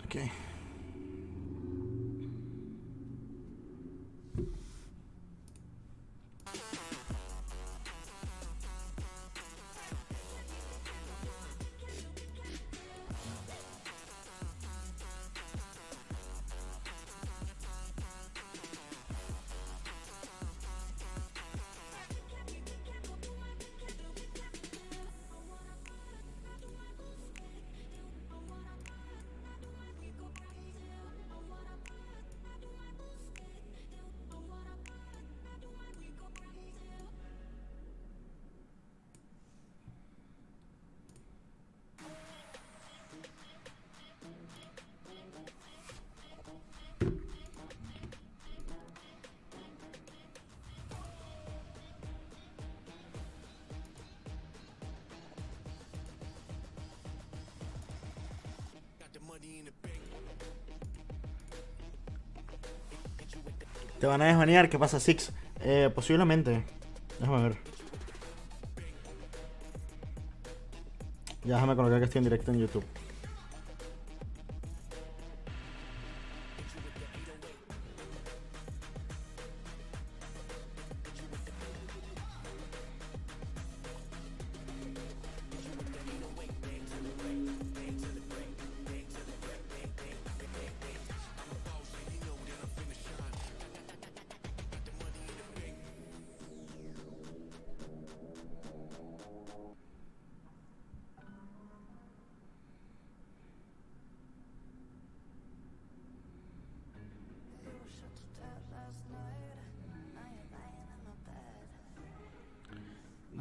Ok. ¿Te van a desbanear? ¿Qué pasa, Six? Posiblemente. Déjame ver. Ya déjame colocar que estoy en directo en YouTube.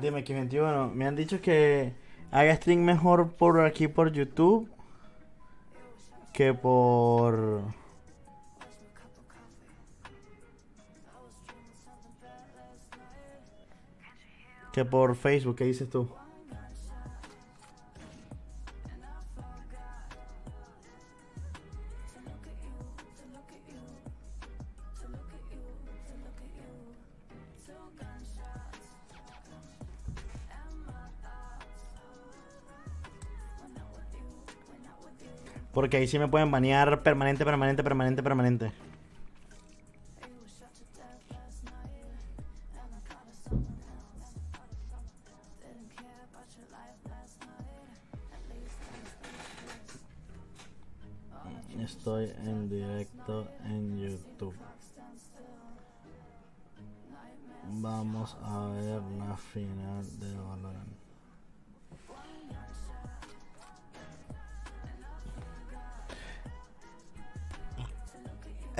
Dime, X21, me han dicho que haga stream mejor por aquí por YouTube que por Facebook. ¿Qué dices tú? Porque ahí sí me pueden banear permanente. Estoy en directo en YouTube. Vamos a ver la final de Valorant.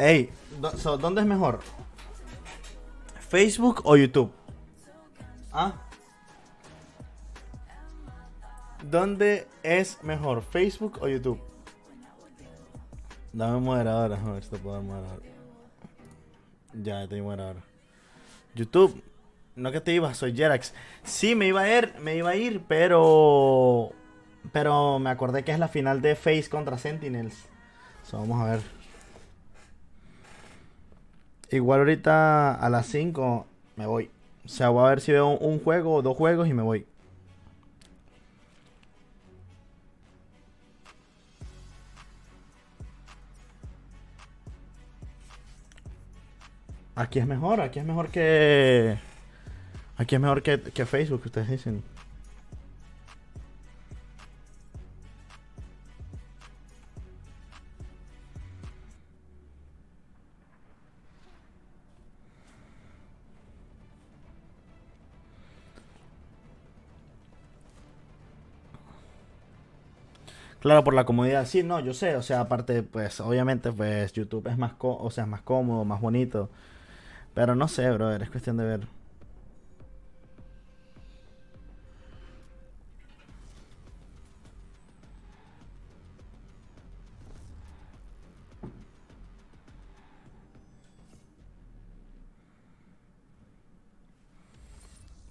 Ey, ¿dónde es mejor? ¿Facebook o YouTube? ¿Ah? ¿Dónde es mejor? ¿Facebook o YouTube? Dame moderadora, a ver si te puedo dar moderadora. Ya te di moderadora. YouTube, no que te ibas, soy Jerax. Sí, me iba a ir, pero me acordé que es la final de Face contra Sentinels. So, vamos a ver. Igual ahorita a las 5 me voy. O sea, voy a ver si veo un juego o dos juegos y me voy. Aquí es mejor que... Aquí es mejor que Facebook, que ustedes dicen. Claro, por la comodidad. Sí, no, yo sé. O sea, aparte, pues, obviamente, pues, YouTube es más, o sea, es más cómodo, más bonito. Pero no sé, brother, es cuestión de ver.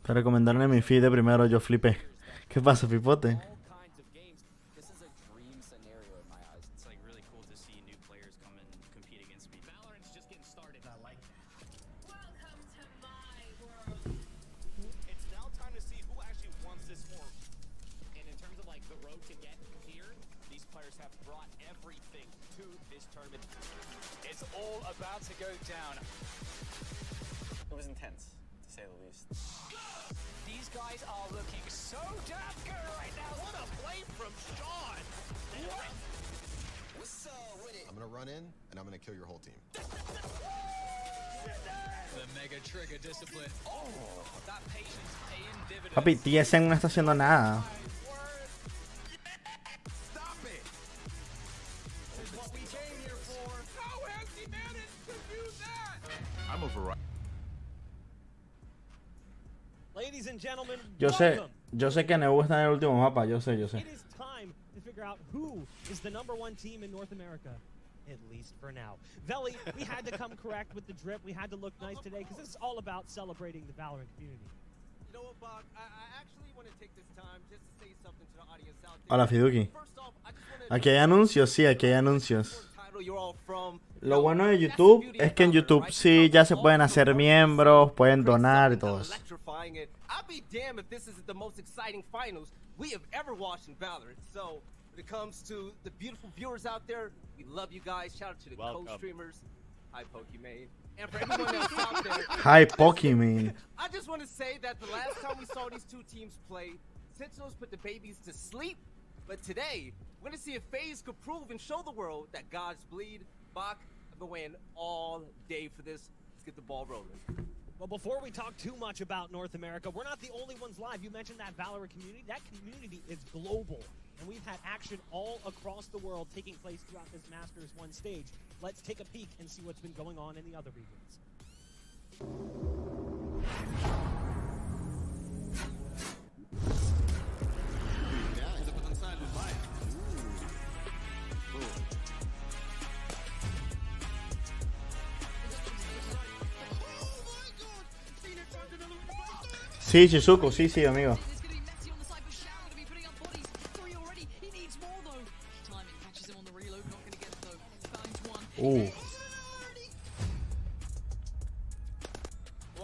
Te recomendaron en mi feed de primero, yo flipé. ¿Qué pasa, Pipote? players have brought everything to this tournament. It's all about to go down. It was intense, to say the least. These guys are looking so damn good right now. What a play from Sean. What? What's up with it? I'm gonna run in and I'm gonna kill your whole team. The mega trigger discipline. Oh, that patience paying dividends. Papi, TSM no está haciendo nada. Stop it. This is what we came here for. How has he managed to do that? I'm a variety. Ladies and gentlemen, Yo sé que Neu está en el último mapa, yo sé. It is time to figure out who is the #1 team in North America, at least for now. Veli, we had to come correct with the drip. We had to look nice today because this is all about celebrating the Valorant community. You know what, Bach? I actually want to take this time just to say something to the audience out there. Hola, Fiduki. First off, I just want to Aquí hay anuncios, sí, aquí hay anuncios. you're all from. Lo bueno de YouTube es que en YouTube sí ya se pueden hacer miembros, pueden donar y todo eso. I'll be damned if this isn't the most exciting finals we have ever watched in Valorant. So, when it comes to the beautiful viewers out there, we love you guys. Shout out to the co-streamers. Hi, Pokimane. And for everyone else out there. Hi, Pokimane. I just want to say that the last time we saw these two teams play, Sentinels put the babies to sleep. But today, we're going to see if FaZe could prove and show the world that gods bleed. Bach, I've been waiting all day for this. Let's get the ball rolling. Well, before we talk too much about North America, we're not the only ones live. You mentioned that Valorant community. That community is global. And we've had action all across the world taking place throughout this Masters 1 stage. Let's take a peek and see what's been going on in the other regions. Sí, Shizuku, sí, amigo.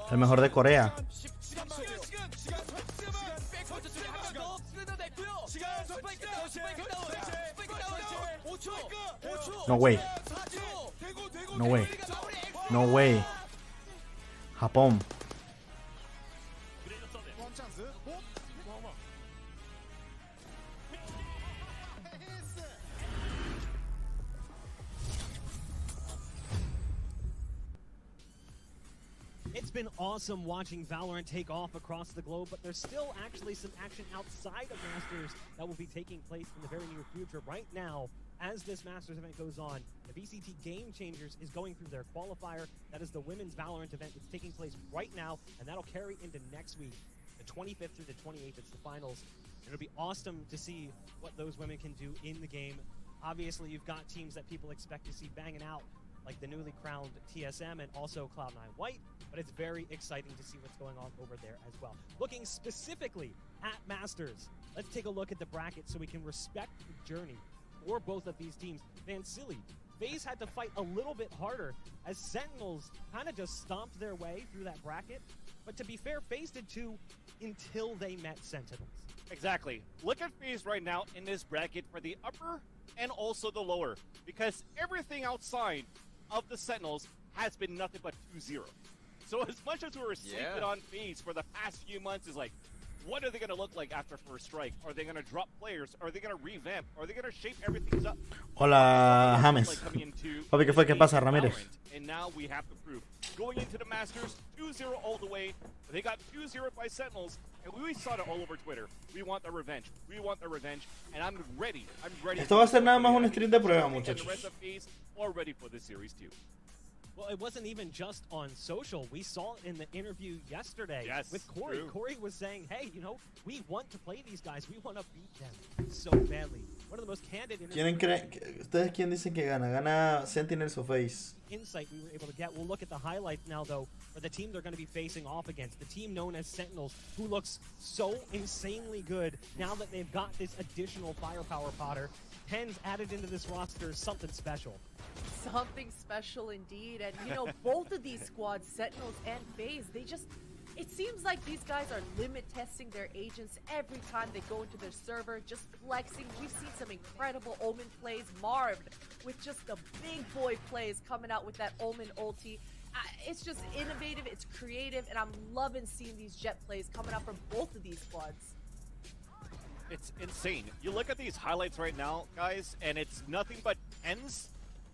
El mejor de Corea. No way. No way. No way. Japón. It's been awesome watching Valorant take off across the globe, but there's still actually some action outside of Masters that will be taking place in the very near future. Right now, as this Masters event goes on, the VCT Game Changers is going through their qualifier. That is the women's Valorant event. It's taking place right now, and that'll carry into next week, the 25th through the 28th. It's the finals. It'll be awesome to see what those women can do in the game. Obviously, you've got teams that people expect to see banging out, like the newly crowned TSM and also Cloud9 White, but it's very exciting to see what's going on over there as well. Looking specifically at Masters, let's take a look at the bracket so we can respect the journey for both of these teams. Vansili, FaZe had to fight a little bit harder as Sentinels kind of just stomped their way through that bracket, but to be fair, FaZe did too until they met Sentinels. Exactly. Look at FaZe right now in this bracket for the upper and also the lower, because everything outside of the Sentinels has been nothing but 2-0. So as much as we were sleeping on FaZe for the past few months, is like, what are they going to look like after first strike? Are they going to drop players? Are they going to revamp? Are they going to shape everything up? Hola, James. Papi, ¿qué fue? ¿Qué pasa, Ramírez? And now we have to prove. Going into the Masters, 2-0 all the way. They got 2-0 by Sentinels, and we saw it all over Twitter. We want the revenge. We want the revenge, and I'm ready. I'm ready. Esto va a ser nada más un stream de prueba, muchachos. The rest of FaZe are ready for this series too. Well, it wasn't even just on social. We saw it in the interview yesterday with Corey. True. Corey was saying, hey, you know, we want to play these guys. We want to beat them so badly. One of the most candid ¿Ustedes quién dicen que gana? ¿Gana Sentinels o FaZe? Insight we were able to get. We'll look at the highlights now, though, for the team they're going to be facing off against. The team known as Sentinels, who looks so insanely good now that they've got this additional firepower Potter. Pens added into this roster is something special. Something special indeed. And, you know, both of these squads, Sentinels and FaZe, It seems like these guys are limit testing their agents every time they go into their server, just flexing. We've seen some incredible Omen plays. Marv with just the big boy plays coming out with that Omen ulti. It's just innovative, it's creative, and I'm loving seeing these jet plays coming out from both of these squads. It's insane. You look at these highlights right now, guys, and it's nothing but tens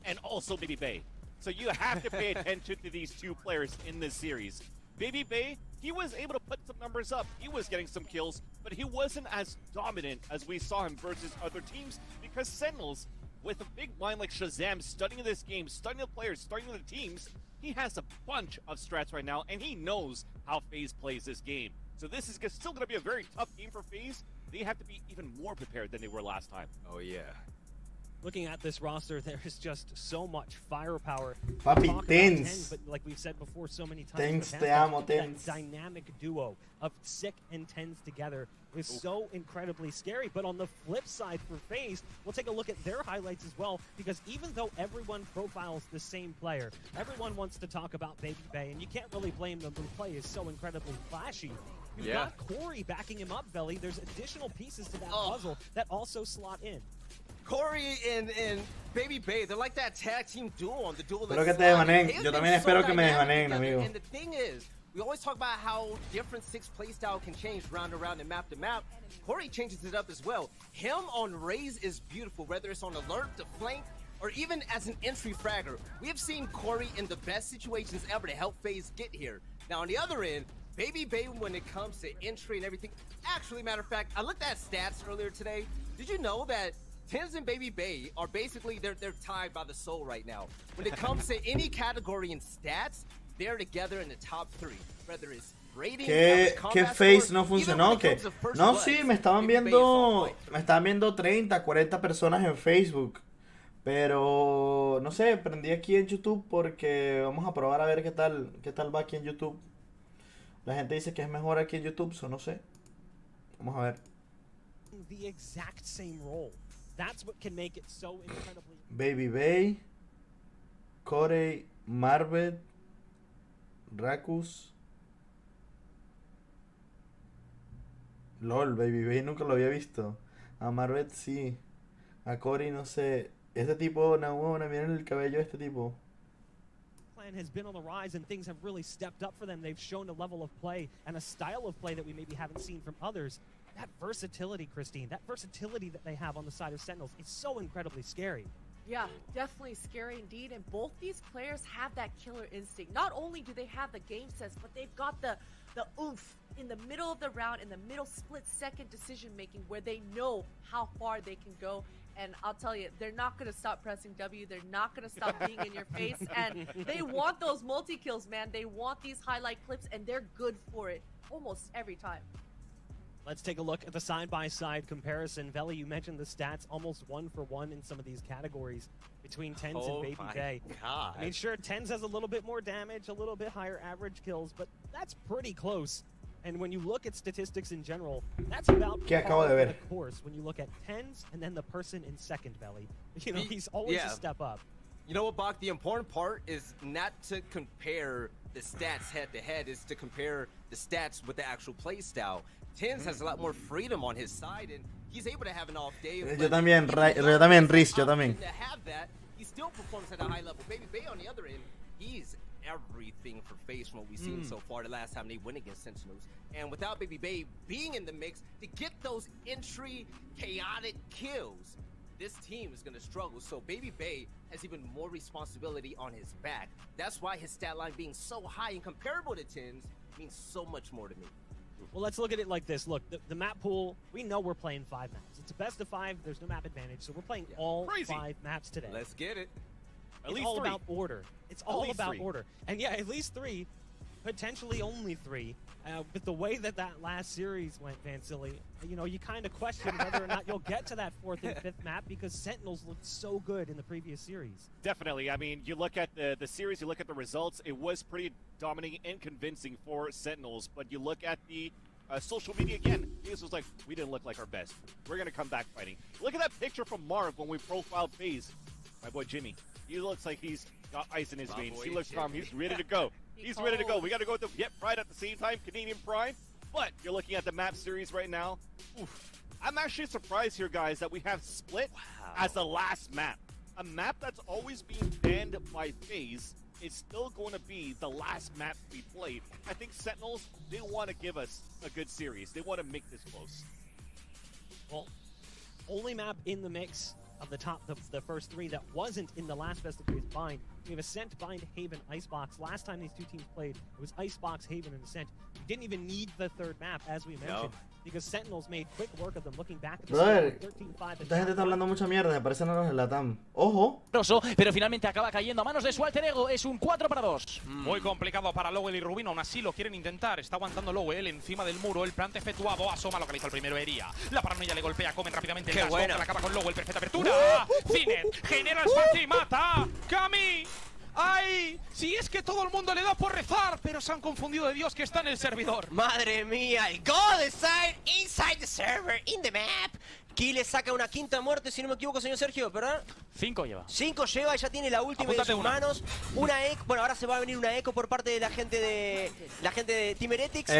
and also Baby Bay. So you have to pay attention to these two players in this series. Baby Bay, he was able to put some numbers up. He was getting some kills, but he wasn't as dominant as we saw him versus other teams because Sentinels, with a big mind like Shazam studying this game, studying the players, studying the teams, he has a bunch of strats right now, and he knows how FaZe plays this game. So this is still going to be a very tough game for FaZe. They have to be even more prepared than they were last time. Oh, yeah. Looking at this roster, there is just so much firepower. Papi, Talk about Tens. Tens, but like we've said before so many times, Tens, in the te past, amo, that Tens. dynamic duo of Sick and Tens together is so incredibly scary. But on the flip side for FaZe, we'll take a look at their highlights as well, because even though everyone profiles the same player, everyone wants to talk about Baby Bay, and you can't really blame them. The play is so incredibly flashy. You've got Corey backing him up, Belly. There's additional pieces to that puzzle that also slot in. Corey and Baby Bay, they're like that tag team duo on the duel. Espero que te desbaneen. Yo también espero que me desbaneen, amigo. And the thing is, we always talk about how different Six playstyle can change round to round and map to map. Corey changes it up as well. Him on Raze is beautiful, whether it's on alert, the flank, or even as an entry fragger. We have seen Corey in the best situations ever to help FaZe get here. Now on the other end, Baby Bay, when it comes to entry and everything, actually, matter of fact, I looked at stats earlier today. Did you know that Tens and Baby Bay are basically, they're tied by the soul right now. When it comes to any category in stats, they're together in the top 3. Whether it's rating, ¿Qué FaZe no funcionó? ¿Qué? No, sí, me estaban viendo 30, 40 personas en Facebook. Pero, no sé, prendí aquí en YouTube porque vamos a probar a ver qué tal va aquí en YouTube. La gente dice que es mejor aquí en YouTube, so no sé. Vamos a ver. The exact same role. That's what can make it so incredibly. Baby Bay, Corey, Marvet, Rakus. LOL, Baby Bay nunca lo había visto. A Marvet sí. A Corey no sé. Este tipo, miren el cabello de este tipo. Has been on the rise, and things have really stepped up for them. They've shown a level of play and a style of play that we maybe haven't seen from others. That versatility, Christine, that versatility that they have on the side of Sentinels, it's so incredibly scary. Yeah, definitely scary indeed. And both these players have that killer instinct. Not only do they have the game sense, but they've got the oomph in the middle of the round, in the middle split-second decision-making where they know how far they can go. And I'll tell you, they're not going to stop pressing W. They're not going to stop being in your face. And they want those multi-kills, man. They want these highlight clips, and they're good for it almost every time. Let's take a look at the side-by-side comparison. Veli, you mentioned the stats, almost 1-for-1 in some of these categories between Tens and Baby Bay. God. I mean, sure, Tens has a little bit more damage, a little bit higher average kills, but that's pretty close. And when you look at statistics in general, that's about par for the course when you look at Tens and then the person in second, Belly. You know, he's always a step up. You know what, Bach? The important part is not to compare the stats head-to-head, is to compare the stats with the actual play style. Tens has a lot more freedom on his side, and he's able to have an off day. Yo también, Riz, yo también. To have that, he still performs at a high level. Baby Bay, on the other end, he's everything for FaZe from what we've seen so far the last time they went against Sentinels. And without Baby Bay being in the mix to get those entry chaotic kills, this team is going to struggle. So Baby Bay has even more responsibility on his back. That's why his stat line being so high and comparable to Tens means so much more to me. Well, let's look at it like this. Look, the map pool, we know we're playing 5 maps. It's a best of 5. There's no map advantage, so we're playing all 5 maps today. Let's get it. It's all about order. It's all about order. And yeah, at least 3, potentially only 3. But the way that last series went, Vansili, you know, you kind of question whether or not you'll get to that 4th and 5th map because Sentinels looked so good in the previous series. Definitely. I mean, you look at the series, you look at the results, it was pretty dominating and convincing for Sentinels. But you look at the social media again, this was like, we didn't look like our best. We're going to come back fighting. Look at that picture from Marv when we profiled FaZe. My boy Jimmy. He looks like he's got ice in his veins. He looks calm. He's ready to go. He's ready to go. We got to go with the Yep Pride at the same time, Canadian Pride. But you're looking at the map series right now. Oof. I'm actually surprised here, guys, that we have Split as the last map. A map that's always being banned by FaZe is still going to be the last map we played. I think Sentinels, they want to give us a good series. They want to make this close. Well, only map in the mix of the top, the first three that wasn't in the last best of threes bind. We have Ascent, Bind, Haven, Icebox. Last time these two teams played, it was Icebox, Haven, and Ascent. We didn't even need the third map, as we mentioned, because Sentinels made quick work of them. Looking back at the Brother, 13-5. esta gente está hablando mucha mierda, me parece no nos relatan. Ojo. Pero finalmente acaba cayendo a manos de su alter ego. Es un 4-2. Muy complicado para Lowell y Rubino, aún así lo quieren intentar. Está aguantando Lowell encima del muro, el plante efectuado, asoma, localiza el primero, Hería. La paranoia le golpea, comen rápidamente el gas, la acaba con Lowell, perfecta apertura. Cinet, genera el espacio y mata. Cami. ¡Ay! Si es que todo el mundo le da por rezar, pero se han confundido de Dios que está en el servidor. Madre mía, el God inside the server, in the map. Ki le saca una quinta muerte, si no me equivoco, señor Sergio, ¿verdad? 5 lleva. 5 lleva y ya tiene la última en sus manos. Una eco, bueno, ahora se va a venir una eco por parte de la gente de Team Heretics.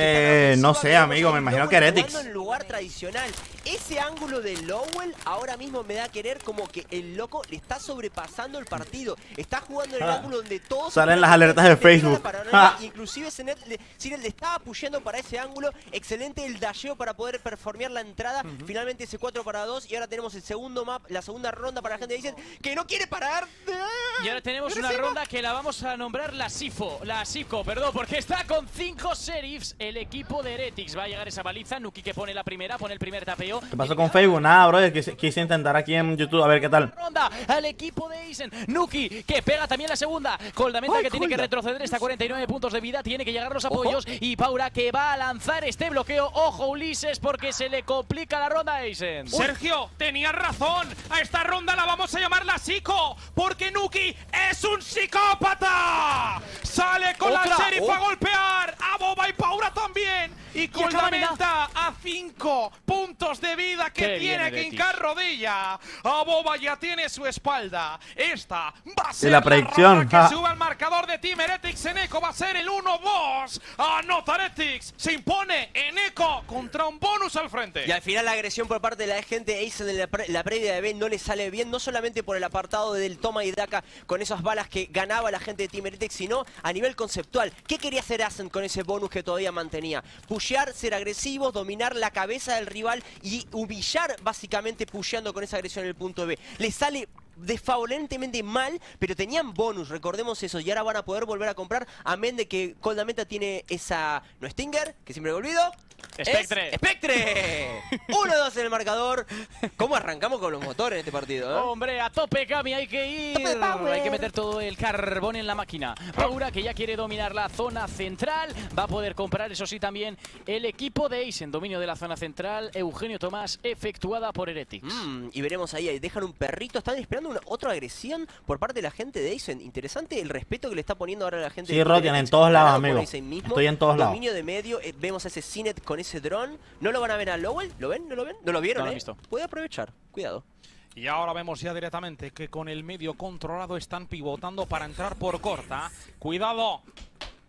No sé, amigo, me imagino que Heretics. En lugar tradicional. Ese ángulo de Lowell ahora mismo me da a querer como que el loco le está sobrepasando el partido. Está jugando en el ángulo donde todos salen las alertas de Facebook. Inclusive Sinet le estaba apoyando para ese ángulo. Excelente el dasheo para poder performear la entrada. Finalmente ese 4-2 y ahora tenemos el segundo map, la segunda ronda para la gente que dicen que no quiere parar. Y ahora tenemos una ronda que la vamos a nombrar la Sico, porque está con 5 sheriffs el equipo de Heretics. Va a llegar esa baliza, Nuki que pone la primera, pone el primer tapeo. ¿Qué pasó con Facebook? Nada, bro, quise intentar aquí en YouTube a ver qué tal. Ronda al equipo de Aizen, Nuki que pega también la segunda. Coldamenta que tiene que retroceder, está a 49 puntos de vida, tiene que llegar los apoyos. Y Paura que va a lanzar este bloqueo. Ojo Ulises, porque se le complica la ronda a Aizen. Sergio, tenías razón. A esta ronda la vamos a llamar la Psico, porque Nuki es un psicópata. Sale con la sheriff a golpear a Boba y Paura también. Y Coldamenta a 5 puntos de vida que tiene que hincar rodilla. A Boba ya tiene su espalda. Esta va a ser la predicción que sube al marcador de Team Heretics en Eco. Va a ser el 1-2. Anota Heretics. Se impone en Eco contra un bonus al frente. Y al final la agresión por parte de la gente de Aizen en la previa de B no le sale bien. No solamente por el apartado del toma y daca con esas balas que ganaba la gente de Team Heretics, sino a nivel conceptual. ¿Qué quería hacer Aizen con ese bonus que todavía mantenía? Pushear, ser agresivos, dominar la cabeza del rival y humillar básicamente pusheando con esa agresión en el punto B. Le sale desfavorentemente mal, pero tenían bonus, recordemos eso, y ahora van a poder volver a comprar, amén de que Coldamenta tiene esa, no Stinger, que siempre me olvido, Spectre. ¡Spectre! 1-2 en el marcador. ¿Cómo arrancamos con los motores en este partido? Hombre, a tope, Cami, hay que ir. Hay que meter todo el carbón en la máquina. Paura, que ya quiere dominar la zona central, va a poder comprar, eso sí, también el equipo de Aizen. Dominio de la zona central, Eugenio Tomás, efectuada por Heretics. Y veremos ahí, dejan un perrito, están esperando otra agresión por parte de la gente de Aizen. Interesante el respeto que le está poniendo ahora la gente de Heretics. Sí, Rotian, en todos lados, amigo. Estoy en todos lados. Dominio de medio, vemos a ese Cinet con ese dron. ¿No lo van a ver a Lowell? ¿Lo ven? ¿No lo ven? ¿No lo vieron? No lo he visto. Puede aprovechar, cuidado. Y ahora vemos ya directamente que con el medio controlado están pivotando para entrar por corta. ¡Cuidado!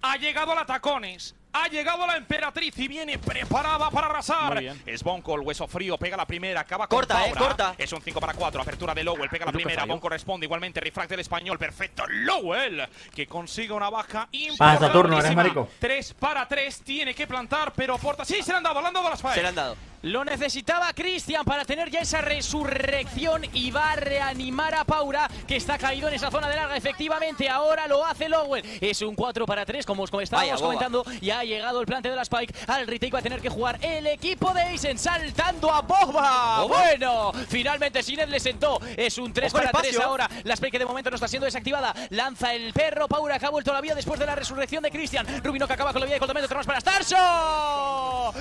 Ha llegado la Tacones. Ha llegado la Emperatriz y viene preparada para arrasar. Es Bonko, el hueso frío, pega la primera, acaba con Paura. Corta. Es un 5-4, apertura de Lowell, pega la primera, Bonko responde igualmente, refracta el español, perfecto, Lowell, que consigue una baja importantísima. Turno, eres marico. 3-3, tiene que plantar, pero Porta, sí, se le han dado las Spikes. Se le han dado. Lo necesitaba Cristian para tener ya esa resurrección y va a reanimar a Paura, que está caído en esa zona de larga. Efectivamente, ahora lo hace Lowell. Es un 4-3, como os estábamos comentando. Ya ha llegado el plante de la Spike. Al retake va a tener que jugar el equipo de Aizen, saltando a Boba. Bueno, finalmente Sinet le sentó. Es un 3-3 ahora. La Spike que de momento no está siendo desactivada. Lanza el perro. Paura que ha vuelto a la vida después de la resurrección de Cristian. Rubino que acaba con la vida de Coldamenta. Tenemos para Starso.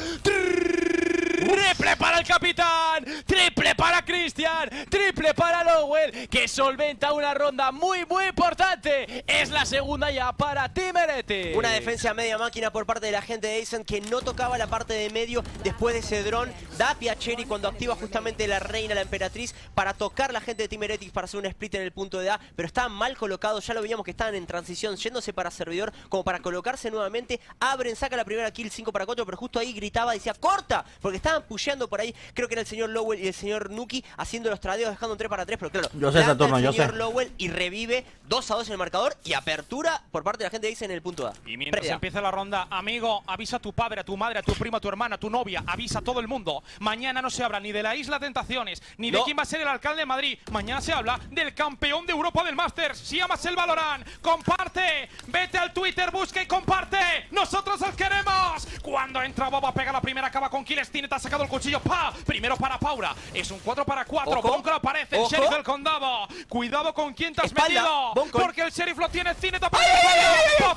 Triple para el capitán, triple para Cristian, triple triple para Lowell, que solventa una ronda muy importante. Es la segunda ya para Team Heretics. Una defensa media máquina por parte de la gente de Aizen, que no tocaba la parte de medio después de ese dron. Da pie a Cherry cuando activa justamente la reina, la emperatriz, para tocar la gente de Team Heretics para hacer un split en el punto de A, pero estaban mal colocados. Ya lo veíamos que estaban en transición, yéndose para servidor como para colocarse nuevamente. Abren, saca la primera kill, 5-4, pero justo ahí gritaba, decía ¡corta! Porque estaban pusheando por ahí. Creo que era el señor Lowell y el señor Nuki haciendo los tradeos, dejando un 3-3, pero claro, yo sé, Saturno, yo sé. el señor Lowell y revive 2-2 en el marcador y apertura por parte de la gente de Aizen en el punto A. Y mientras empieza la ronda, amigo, avisa a tu padre, a tu madre, a tu prima, a tu hermana, a tu novia, avisa a todo el mundo. Mañana no se habla ni de la Isla Tentaciones, ni de quién va a ser el alcalde de Madrid. Mañana se habla del campeón de Europa del Masters. Si amas el Valorant, comparte, vete al Twitter, busca y comparte. Nosotros os queremos. Cuando entra Boba, pega la primera, acaba con kills. Tinet ha sacado el cuchillo. ¡Pa! Primero para Paura. Es un 4-4. Bonko aparece, el sheriff del condado. Cuidado con quién te has metido. Porque el sheriff lo tiene. Tinet aparece.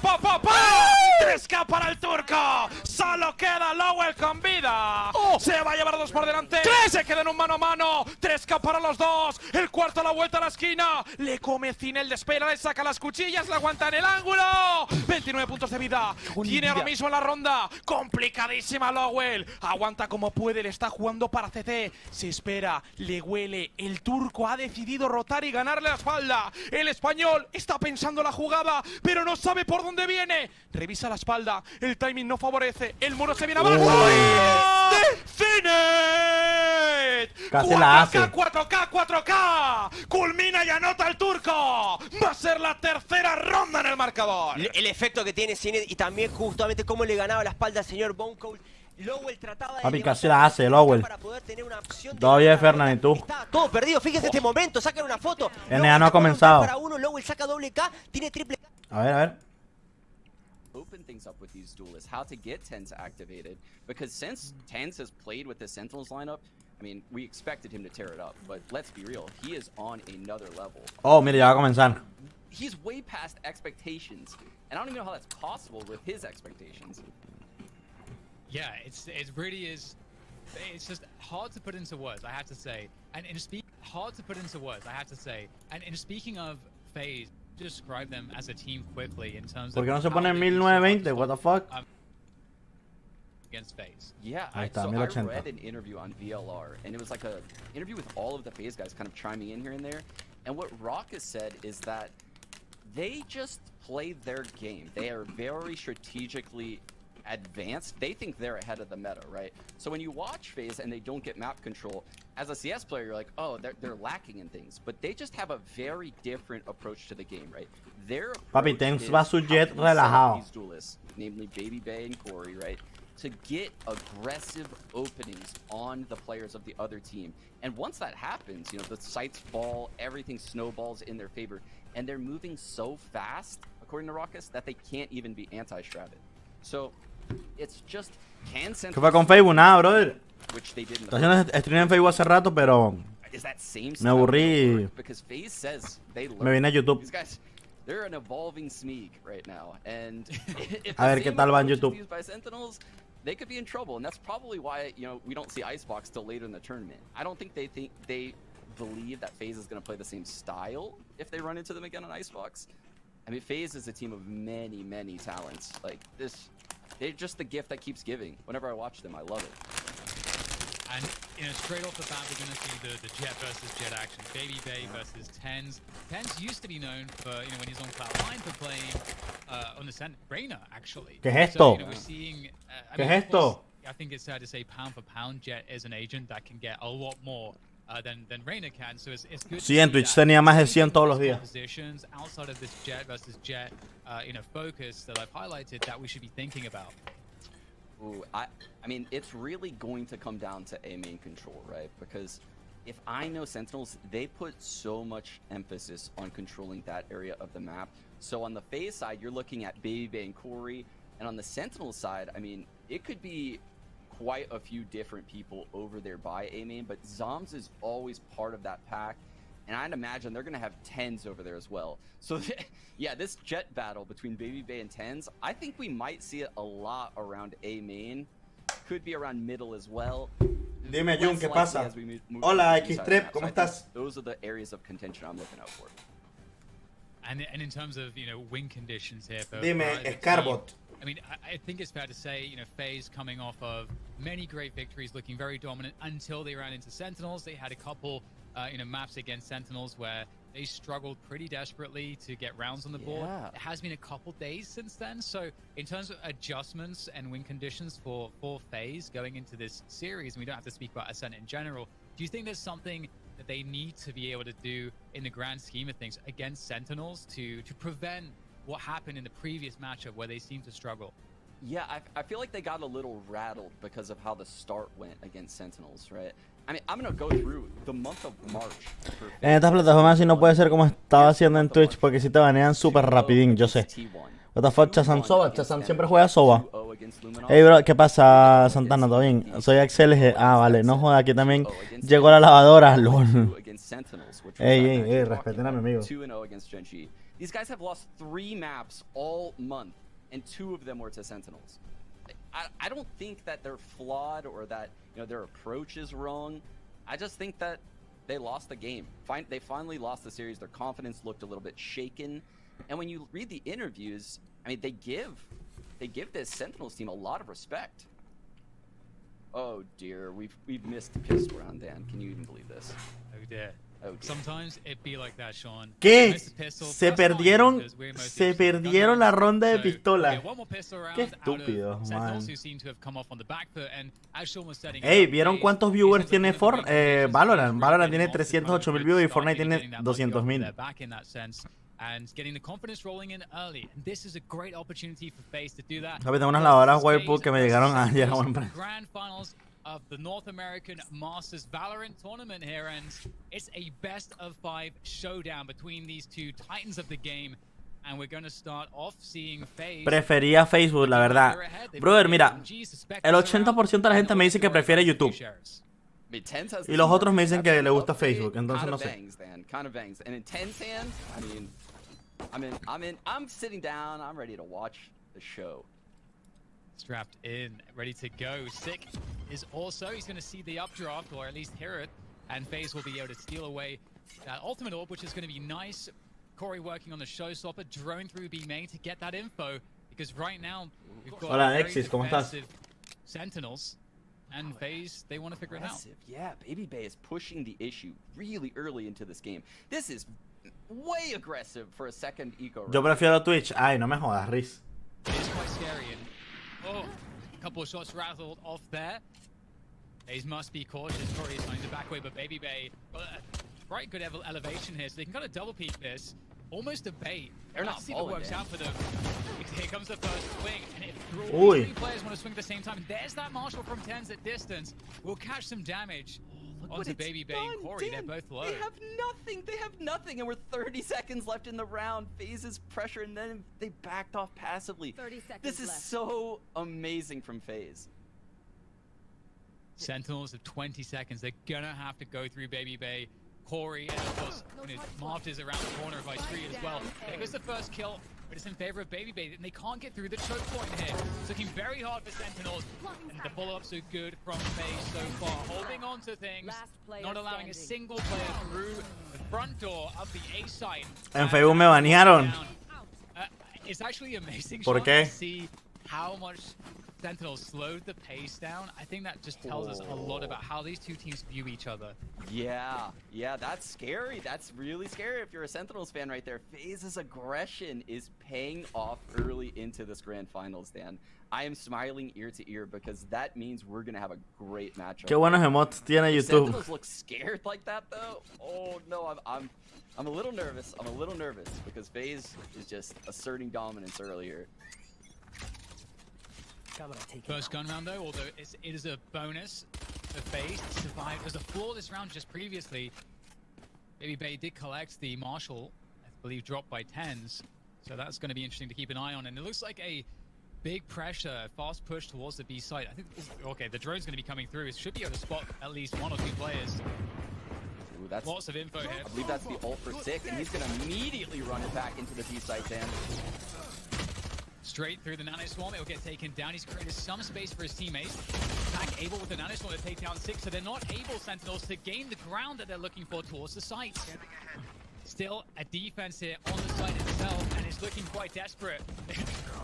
¡Pa! 3K para el turco. Solo queda Lowell con vida. Se va a llevar 2 por delante. Se quedan un mano a mano. 3K para los dos. El cuarto a la vuelta a la esquina. Le come Cinel de espera. Le saca las cuchillas. Le aguanta en el ángulo. 29 puntos de vida. Tiene ahora mismo la ronda. Complicadísima Lowell. Aguanta como puede. Le está jugando para CT. Se espera. Le huele. El turco ha decidido rotar y ganarle la espalda. El español está pensando la jugada, pero no sabe por dónde viene. Revisa la espalda. El timing no favorece. El muro se viene abajo. ¡Finet! Casi la hace. 4K. Culmina y anota el turco. Va a ser la tercera ronda en el marcador. El efecto que tiene Cinet y también justamente cómo le ganaba la espalda al señor Bonko. Lowell trataba de... Papi, casi la hace, Lowell. Para poder tener una opción de... Todavía Fernan y tú. Está todo perdido, fíjense este momento, sacan una foto. NA no ha comenzado. Para uno, Lowell saca doble K, tiene triple K. A ver. Open things up with these duelists, how to get TenZ activated, because since TenZ has played with the Sentinels lineup, I mean, we expected him to tear it up, but let's be real, he is on another level. Oh, mire, ya va a comenzar. He's way past expectations, and I don't even know how that's possible with his expectations. Yeah, it really is. It's just hard to put into words, I have to say. And in speaking of FaZe, describe them as a team quickly in terms of. ¿Por qué no se pone en 1920? What the fuck? Against FaZe. Yeah, Ahí está, so I 1080. read an interview on VLR, and it was like a interview with all of the FaZe guys kind of chiming in here and there. And what Raucus said is that they just play their game. They are very strategically advanced. They think they're ahead of the meta, right? So when you watch FaZe and they don't get map control, as a CS player, you're like, oh, they're lacking in things. But they just have a very different approach to the game, right? Their Papi, TenZ va su jet how can we set up relajado. these duelists, namely Baby Bay and Corey, right? To get aggressive openings on the players of the other team. And once that happens, you know, the sights fall, everything snowballs in their favor, and they're moving so fast, according to Raucus, that they can't even be anti-shrouded. So it's just can ¿Qué fue con Facebook? Nada, brother. which they did in the Estoy haciendo stream en Facebook hace rato, pero is that same me aburrí. because FaZe says they Me vine a YouTube. These guys, they're an evolving Smeeg right now, and if A ver the qué same tal va en approach is YouTube. used by Sentinels, they could be in trouble, and that's probably why, you know, we don't see Icebox till later in the tournament. I don't think they believe that FaZe is going to play the same style if they run into them again on Icebox. I mean, FaZe is a team of many talents. Like this, they're just the gift that keeps giving. Whenever I watch them, I love it. And you know, straight off the bat, we're going to see the Jet versus Jet action. Baby Bay versus TenZ. TenZ used to be known for, you know, when he's on Cloud9 for playing on the center, Reina, actually. ¿Qué es So, esto? you know, we're seeing, I ¿Qué mean, es of course, esto? I think it's fair to say pound for pound, Jet is an agent that can get a lot more than Reina can. So it's good. Sí, en Twitch tenía más de 100 todos los días. Positions outside of this Jet versus Jet, you know, focus that I've highlighted that we should be thinking about. Ooh, I mean, it's really going to come down to A main control, right? Because if I know Sentinels, they put so much emphasis on controlling that area of the map. So on the FaZe side, you're looking at Baby Bay and Corey. And on the Sentinel side, I mean, it could be quite a few different people over there by A main, but Zoms is always part of that pack. And I'd imagine they're going to have TenZ over there as well. So, yeah, this Jet battle between Baby Bay and TenZ, I think we might see it a lot around A main. Could be around middle as well. Dime, Jun, less ¿qué likely pasa? as we move Hola, into the B-side X-Trep, maps. ¿cómo I think estás? Those are the areas of contention I'm looking out for. And in terms of, you know, win conditions here for Dime, either team, Scarbot. I mean, I think it's fair to say, you know, FaZe coming off of many great victories, looking very dominant until they ran into Sentinels. They had a couple, you know, maps against Sentinels where they struggled pretty desperately to get rounds on the board. It has been a couple days since then. So in terms of adjustments and win conditions for FaZe going into this series, and we don't have to speak about Ascent in general, do you think there's something that they need to be able to do in the grand scheme of things against Sentinels to prevent what happened in the previous matchup where they seemed to struggle? Yeah, I feel like they got a little rattled because of how the start went against Sentinels, right? I mean, I'm going to go through the month of March. En estas plataformas sí no puede ser como estaba haciendo en Twitch, porque si te banean súper rapidín, yo sé. What the fuck, Chazam Soba. Chazam siempre juega Soba. Hey bro, ¿qué pasa, Santana? ¿Todo bien? Soy Axel G. Ah, vale, no joda, aquí también llegó la lavadora, lol. Ey, respeten a mi amigo. 2-0 against Gen G. These guys have lost 3 maps all month, and 2 of them were to Sentinels. I don't think that they're flawed or that, you know, their approach is wrong. I just think that they lost the game. They finally lost the series. Their confidence looked a little bit shaken. And when you read the interviews, I mean, they give this Sentinels team a lot of respect. Oh dear, we've missed the pistol round, Dan. Can you even believe this? Oh dear. Sometimes it be like that, Sean. ¿Qué? Se perdieron la ronda de pistola. Qué estúpido, man. Ey, ¿vieron cuántos viewers tiene Valorant? Valorant tiene 308,000 viewers y Fortnite tiene 200,000. And getting the confidence rolling in early. And this is a great opportunity for FaZe to do that. Tengo unas lavadoras Whirlpool que me llegaron ayer a buen precio. Grand finals of the North American Masters Valorant tournament here, and it's a best of 5 showdown between these two titans of the game. And we're going to start off seeing FaZe. Prefería Facebook, la verdad. Brother, mira, el 80% de la gente me dice que prefiere YouTube. Y los otros me dicen que le gusta Facebook, entonces no sé. Kind of bangs. And in Ten's hands, I mean, I'm sitting down, I'm ready to watch the show. Strapped in, ready to go. Sick is also, he's going to see the updraft, or at least hear it, and FaZe will be able to steal away that ultimate orb, which is going to be nice. Corey working on the showstopper, drone through B main to get that info, because right now we've got Alexis, ¿cómo estás? Sentinels, and FaZe, they want to figure it out. Yeah, Baby Bay is pushing the issue really early into this game. This is way aggressive for a second eco. Yo prefiero Twitch. Ay, no me jodas, Riz. It's quite scary, and oh, a couple of shots rattled off there. FaZe must be cautious. Corey is trying to back away, but Baby Bay got a quite good elevation here, so they can kind of double peek this. Almost a bait. Let's see if it works out for them. Here comes the first swing, and if all 3 players want to swing at the same time, there's that Marshall from Tens at distance. Will catch some damage onto Baby Bay and Corey. They're both low. They have nothing. They have nothing, and we're 30 seconds left in the round. FaZe's pressure, and then they backed off passively. 30 seconds This is left. so amazing from FaZe. Sentinels have 20 seconds. They're gonna have to go through Baby Bay. Corey, and of course, Marv is around the corner by 3 as well. There goes the first kill, but it's in favor of Baby Bay, and they can't get through the choke point here. It's looking very hard for Sentinels, and the follow-ups are good from FaZe so far. Holding on to things, not allowing a single player through the front door of the A site. En Facebook me banearon. It's actually amazing ¿Por qué? to see how much Sentinels slowed the pace down. I think that just tells us a lot about how these two teams view each other. Yeah, that's scary. That's really scary if you're a Sentinels fan right there. FaZe's aggression is paying off early into this grand finals, Dan. I am smiling ear to ear because that means we're going to have a great matchup. Qué buenos emotes tiene YouTube. Sentinels look scared like that, though. Oh, no, I'm a little nervous. I'm a little nervous because FaZe is just asserting dominance earlier. First gun round though, although it is a bonus for FaZe to survive. It was a flawless round just previously. Baby Bay did collect the Marshall, I believe dropped by Tens. So that's going to be interesting to keep an eye on. And it looks like a big pressure, fast push towards the B site. I think, okay, the drone's going to be coming through. It should be able to spot at least 1 or 2 players. Ooh, that's lots of info here. I believe that's the ult for Sick, and he's going to immediately run it back into the B site, Dan. Straight through the Nano Swarm, it'll get taken down. He's created some space for his teammates. attack, able with the nanostorm to take down 6, so they're not able, Sentinels, to gain the ground that they're looking for towards the site. Still a defense here on the site itself, and it's looking quite desperate.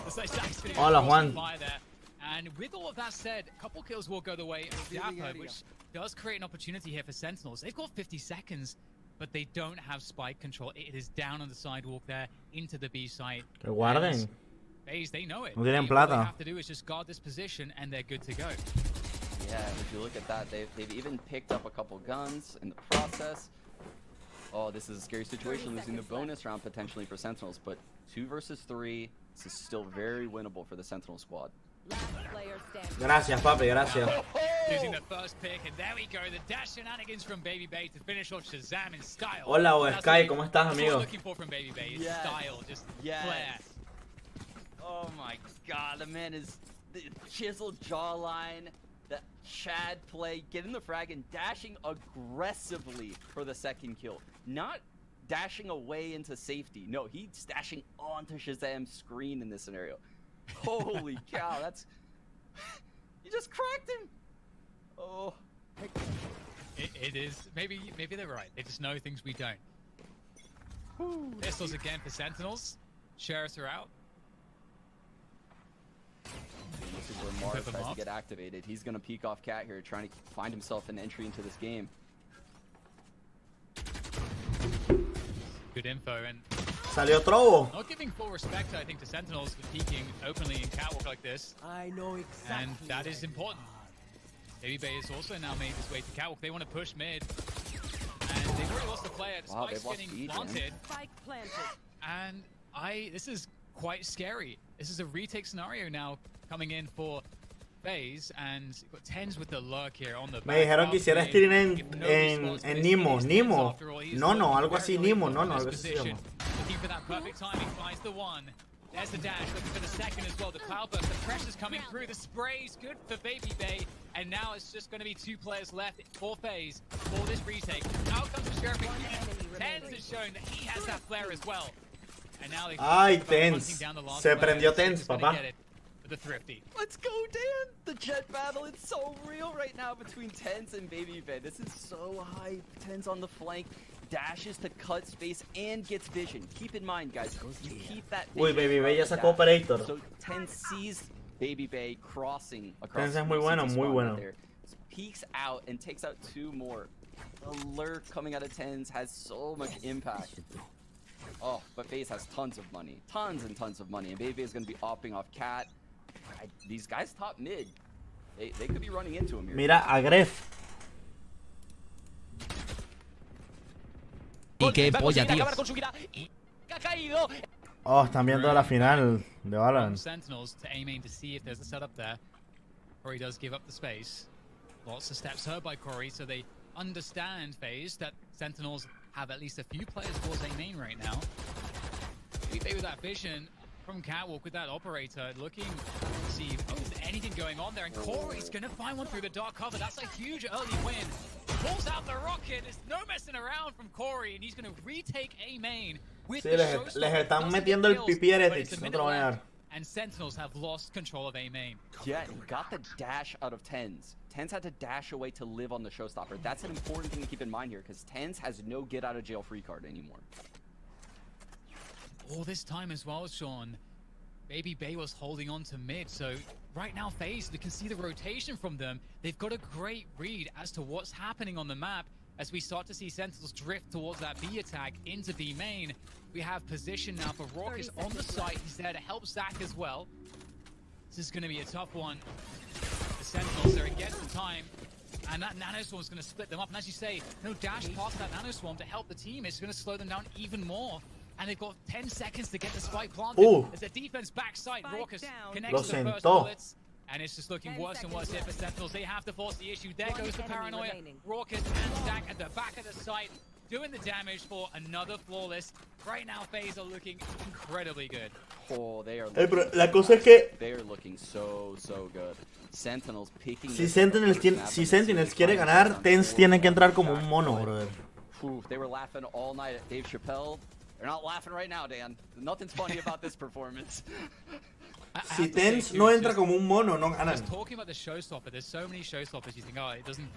The site's actually Hola, Juan. fire there. And with all of that said, a couple kills will go the way of Dapper, which does create an opportunity here for Sentinels. They've got 50 seconds, but they don't have spike control. It is down on the sidewalk there into the B site. Que guarden. FaZe, they know it. No tienen All they plata. have to do is just guard this position, and they're good to go. Yeah, if you look at that, they've even picked up a couple guns in the process. Oh, this is a scary situation, losing the bonus round potentially for Sentinels, but 2 versus 3, this is still very winnable for the Sentinel squad. Gracias, papi, gracias. Using the first pick, and there we go, the dash shenanigans from Baby Bay to finish off Shazam in style. Hola, That's Sky, what ¿cómo estás, that's what amigo? we're looking for from Baby Bay, is style, just flair. Oh my god, the man is the chiseled jawline, the Chad play, getting the frag and dashing aggressively for the second kill. Not dashing away into safety. No, he's dashing onto Shazam's screen in this scenario. Holy cow, that's... You just cracked him! Oh. It is, maybe they're right. They just know things we don't. Pistols again for Sentinels. Sheriffs are out. This is where Mars tries to get activated. He's gonna peek off Cat here, trying to find himself an entry into this game. Good info, and Salió Trovo. not giving full respect, I think, to Sentinels for peeking openly in catwalk like this. I know exactly. And that is important. Baby Bay has also now made his way to catwalk. They want to push mid. And they've already lost the player. Wow, Spike's they've lost getting speed, planted. Spike planted. And this is quite scary. This is a retake scenario now coming in for FaZe, and you've got Tens with the lurk here on the Me dijeron que hiciera stream en Nimo. Nimo. No, algo así, Nimo. No, algo así se llama. Looking for that perfect timing, finds the one. There's the dash, looking for the second as well. The cloudburst, the pressure's coming through. The spray's good for Baby Bay, and now it's just going to be 2 players left for FaZe for this retake. Out comes the Sheriff again. Tens is showing that he has that flare as well. And now they Ay, Tens. Se prendió Tens, papá. The thrifty. Let's go, Dan! The jet battle, it's so real right now between Tens and Baby Bay. This is so hype. Tens on the flank, dashes to cut space and gets vision. Keep in mind, guys, you keep that vision. Uy, Baby Bay ya sacó Operator. So Tens sees Baby Bay crossing across. Tens es muy bueno, muy bueno. Peeks out and takes out 2 more. The lurk coming out of Tens has so much impact. Oh, but FaZe has tons of money. Tons and tons of money. And Baby Bay is going to be opping off Cat. These guys top mid. They could be running into him here. Mira a Gref. Y qué polla, tío. Oh, están viendo la final de Valorant. Sentinels to aim in to see if there's a setup there. Corey does give up the space. Lots of steps heard by Corey, so they understand FaZe that Sentinels have at least a few players towards A main right now. Maybe with that vision from Catwalk with that operator looking to see if there's anything going on there, and Corey's gonna find one through the dark cover. That's a huge early win. Pulls out the rocket. There's no messing around from Corey, and he's gonna retake A main with Sí, the les están metiendo el pipí heretics, no te lo voy a dar. And Sentinels have lost control of A main. Yeah, he got the dash out of Tens. Tens had to dash away to live on the showstopper. That's an important thing to keep in mind here, because Tens has no get out of jail free card anymore. All this time as well, Sean, Baby Bay was holding on to mid, so right now FaZe, you can see the rotation from them. They've got a great read as to what's happening on the map as we start to see Sentinels drift towards that B attack into B main. We have position now for Raucus on the site. He's there to help Zach as well. This is going to be a tough one. The Sentinels are against the time, and that Nanoswarm is going to split them up. And as you say, no dash past that Nanoswarm to help the team. It's going to slow them down even more. And they've got 10 seconds to get the spike planted. As the defense backside, Raucus connects to the first bullets. And it's just looking worse and worse here for Sentinels. They have to force the issue. There goes the paranoia. Raucus and Zach at the back of the site, doing the damage for another flawless. Right now, FaZe are looking incredibly good. Oh, they are. Pero la cosa es que they are looking so good. Sentinels picking. Si Sentinels quiere ganar, Tens tiene que entrar como un mono, brother. They were laughing all night at Dave Chappelle. They're not laughing right now, Dan. Nothing's funny about this performance. si Tens no entra como un mono, no ganan.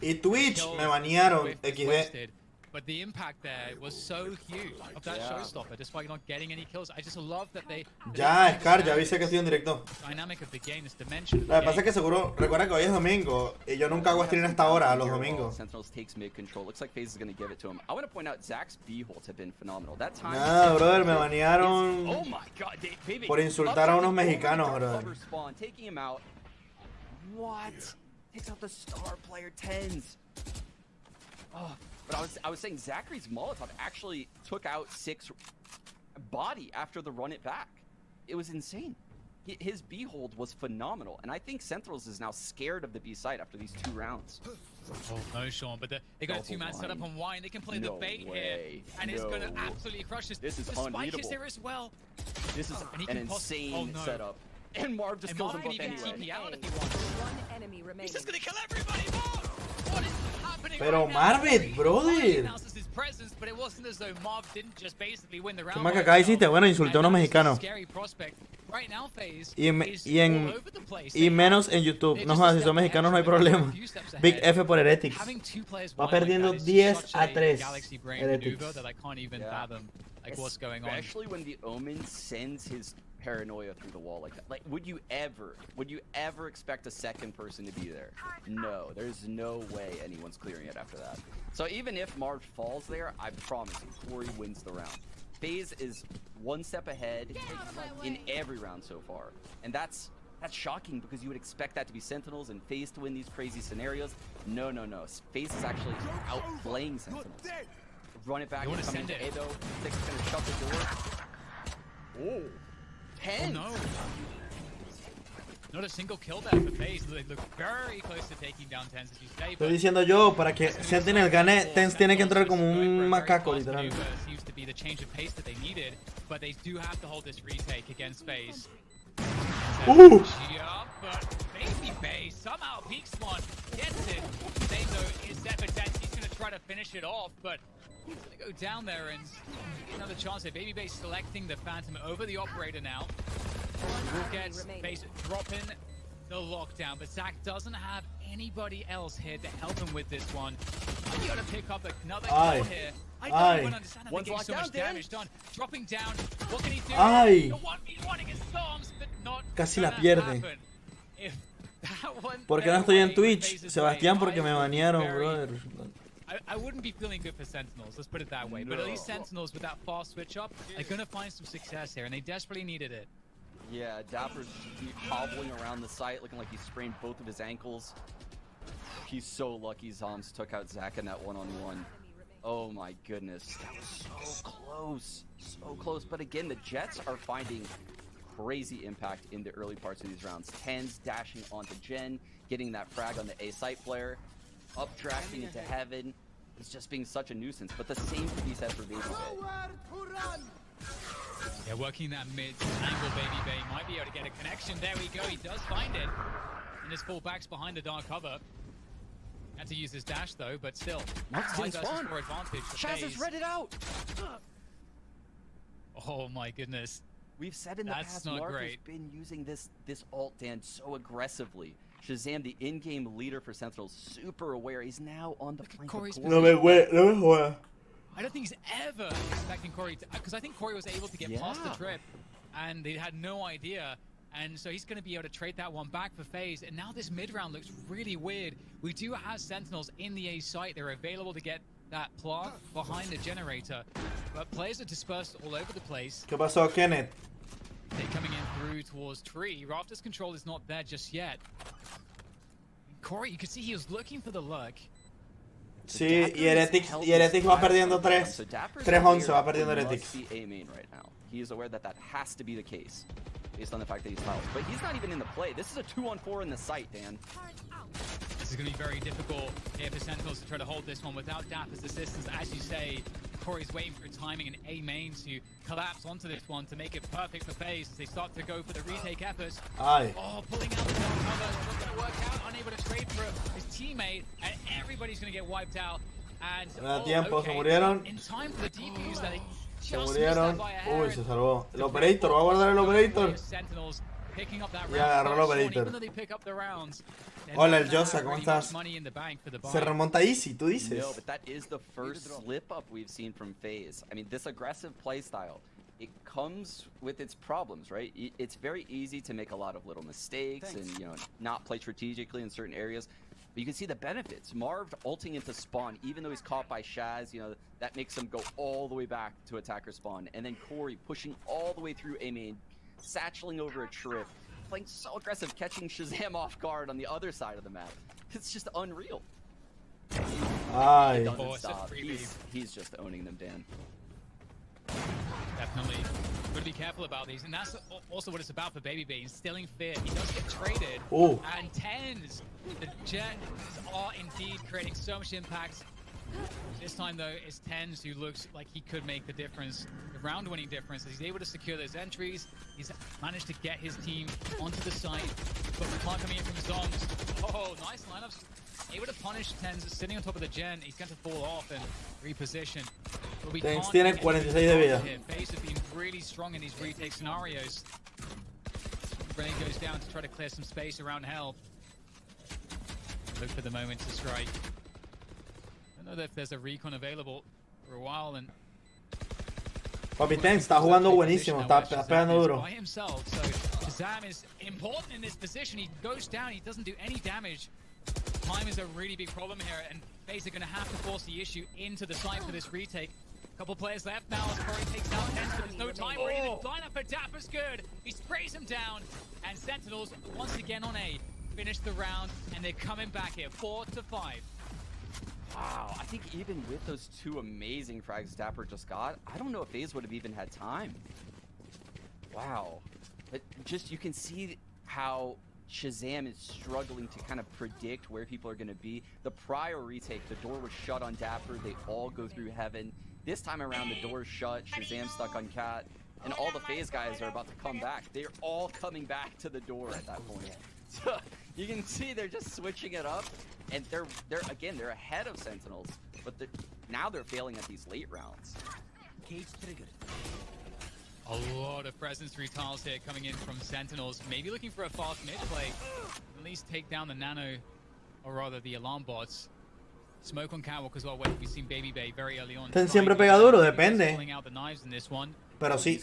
Y Twitch me banearon, XD. But the impact there was so huge of that showstopper, despite not getting any kills. I just love that they. Ya, Scar, ya avise que estoy en directo. Dynamic of the game, this dimension. Lo que pasa es que seguro, recuerda que hoy es domingo y yo nunca hago stream a esta hora, los domingos. Sentinels takes mid control. Looks like FaZe is going to give it to him. I want to point out Zach's B-holds have been phenomenal. That time. Nah, brother, me banearon Oh my God, baby. por insultar a unos mexicanos, brother. Spawn, taking him out. What? Takes out the star player Tens. Oh. But I was saying Zachary's Molotov actually took out 6 body after the run it back. It was insane. His B hold was phenomenal, and I think Sentinels is now scared of the B site after these 2 rounds. Oh no, Sean, but they got a 2-man setup on Wine. They can play the bait here, and it's going to absolutely crush this. This is the spike unbeatable. is there as well. This is an insane setup. And Marv just kills him both anyway. One enemy remaining. He's just going to kill everybody, Marv! What is happening? Pero right Marvet, brother. Presence, but it wasn't as though Marv didn't just basically win the round. ¿Qué Macaca hiciste? Bueno, insulté a unos mexicanos. Right now, FaZe y menos en YouTube. No jodas, si son mexicanos no hay problema. Big F por Heretics. Va perdiendo 10-3. Heretics. Especially when the Omen sends his paranoia through the wall like that. Like, would you ever expect a second person to be there? No, there's no way anyone's clearing it after that. So even if Marv falls there, I promise you, Corey wins the round. FaZe is 1 step ahead in every round so far, and that's shocking because you would expect that to be Sentinels and FaZe to win these crazy scenarios. No. FaZe is actually outplaying Sentinels. Run it back. Coming into A though. Six is gonna shut the door. Oh. 10. Oh, no. Not a single kill there for FaZe. They look very close to taking down Tens, as you say. Estoy diciendo yo, para que Sentinel gane, Tens tiene que entrar como un macaco, literal. Seems to be the change of pace that they needed, but they do have to hold this retake against FaZe. Yeah, but Baby Bay somehow peaks one, gets it. Same though is set for Tens. He's going to try to finish it off, but he's going to go down there and get another chance here. Baby Bay selecting the Phantom over the Operator now. We'll get FaZe dropping the lockdown, but Zach doesn't have anybody else here to help him with this one. You got to pick up another kill here. I don't even understand how they get so much damage done. Dropping down, what can he do? The 1v1 against Storms, but not casi la pierde. ¿Por qué no estoy en Twitch? Sebastián, porque me banearon, brother. I wouldn't be feeling good for Sentinels, let's put it that way. But at least Sentinels with that fast switch up are going to find some success here, and they desperately needed it. Yeah, Dapper's hobbling around the site, looking like he sprained both of his ankles. He's so lucky Zoms took out Zach in that one-on-one. Oh my goodness, that was so close. So close, but again, the Jets are finding crazy impact in the early parts of these rounds. Tens dashing onto Jen, getting that frag on the A site player, updrafting into heaven. It's just being such a nuisance, but the same could be said for Baby Bay. Yeah, working that mid angle, Baby Bay might be able to get a connection. There we go, he does find it. And his fullback's behind the dark cover. Had to use his dash though, but still. Advantage. Chaz has read it out. Oh my goodness. We've said in the past, Mark has been using this ult Dan so aggressively. Shazam, the in-game leader for Sentinels, super aware. He's now on the flank of Corey. No me juega. I don't think he's ever expecting Corey to, because I think Corey was able to get past the trip, and they had no idea, and so he's going to be able to trade that one back for FaZe. And now this mid round looks really weird. We do have Sentinels in the A site. They're available to get that plant behind the generator, but players are dispersed all over the place. ¿Qué pasó, Kenneth? They're coming in through towards Tree. Raptor's control is not there just yet. Corey, you could see he was looking for the luck. Sí, y Heretics va perdiendo 3-11, va perdiendo Heretics. He is aware that that has to be the case, based on the fact that he's fouled. But he's not even in the play. This is a 2-on-4 in the site, Dan. This is going to be very difficult here for Sentinels to try to hold this one without Dapper's assistance. As you say, Corey's waiting for timing and A main to collapse onto this one to make it perfect for FaZe as they start to go for the retake efforts. Oh, pulling out the cover, not going to work out, unable to trade for his teammate, and everybody's going to get wiped out. And se murieron. In time for the defuse, that se murieron. Uy, se salvó. El Operator, va a guardar el Operator. Sentinels picking up that Y agarró round. el Sean, operator. even though they pick up the rounds, they're Hola, not el gonna Josa, have ¿cómo really estás? much money in the bank for the buy. Se remonta easy, tú dices. No, but that is the first slip up we've seen from FaZe. I mean, this aggressive play style, it comes with its problems, right? It's very easy to make a lot of little mistakes and, you know, not play strategically in certain areas. But you can see the benefits. Marv ulting into spawn, even though he's caught by Shaz, you know, that makes him go all the way back to attacker spawn. And then Corey pushing all the way through A main, satcheling over a trip, playing so aggressive, catching Shazam off guard on the other side of the map. It's just unreal. Ay. It doesn't stop. He's just owning them, Dan. Definitely. Got to be careful about these, and that's also what it's about for Baby Bay, instilling fear. He does get traded, and tens. The Jets are indeed creating so much impact. This time, though, it's Tens who looks like he could make the difference, the round-winning difference. He's able to secure those entries. He's managed to get his team onto the site, but the clock coming in from Zongs. Oh, nice lineups. Able to punish Tens, sitting on top of the gen. He's going to fall off and reposition. But we Tens can't tiene get 46 de vida. FaZe have been really strong in these retake scenarios. Ray goes down to try to clear some space around Hell. Look for the moment to strike. I don't know if there's a recon available for a while, and Papi Tens está jugando buenísimo, está pegando duro. by himself, so Shazam is important in this position. He goes down, he doesn't do any damage. Time is a really big problem here, and FaZe are going to have to force the issue into the site for this retake. Couple players left now as Corey takes down Tens, but there's no time for him. The lineup for Dapper's good. He sprays him down, and Sentinels once again on A. Finish the round, and they're coming back here, 4-5. Wow, I think even with those two amazing frags Dapper just got, I don't know if FaZe would have even had time. Wow. But just, you can see how Shazam is struggling to kind of predict where people are going to be. The prior retake, the door was shut on Dapper. They all go through heaven. This time around, the door's shut. Shazam stuck on Cat. And all the FaZe guys are about to come back. They're all coming back to the door at that point. So you can see they're just switching it up. And they're ahead of Sentinels. But now they're failing at these late rounds. Cage triggered. A lot of presence through tiles here coming in from Sentinels. Maybe looking for a fast mid play. At least take down the nano, or rather the alarm bots. Smoke on Catwalk as well, where we've seen Baby Bay very early on. Ten siempre pega duro, depende. Pulling out the knives in this one. Pero sí.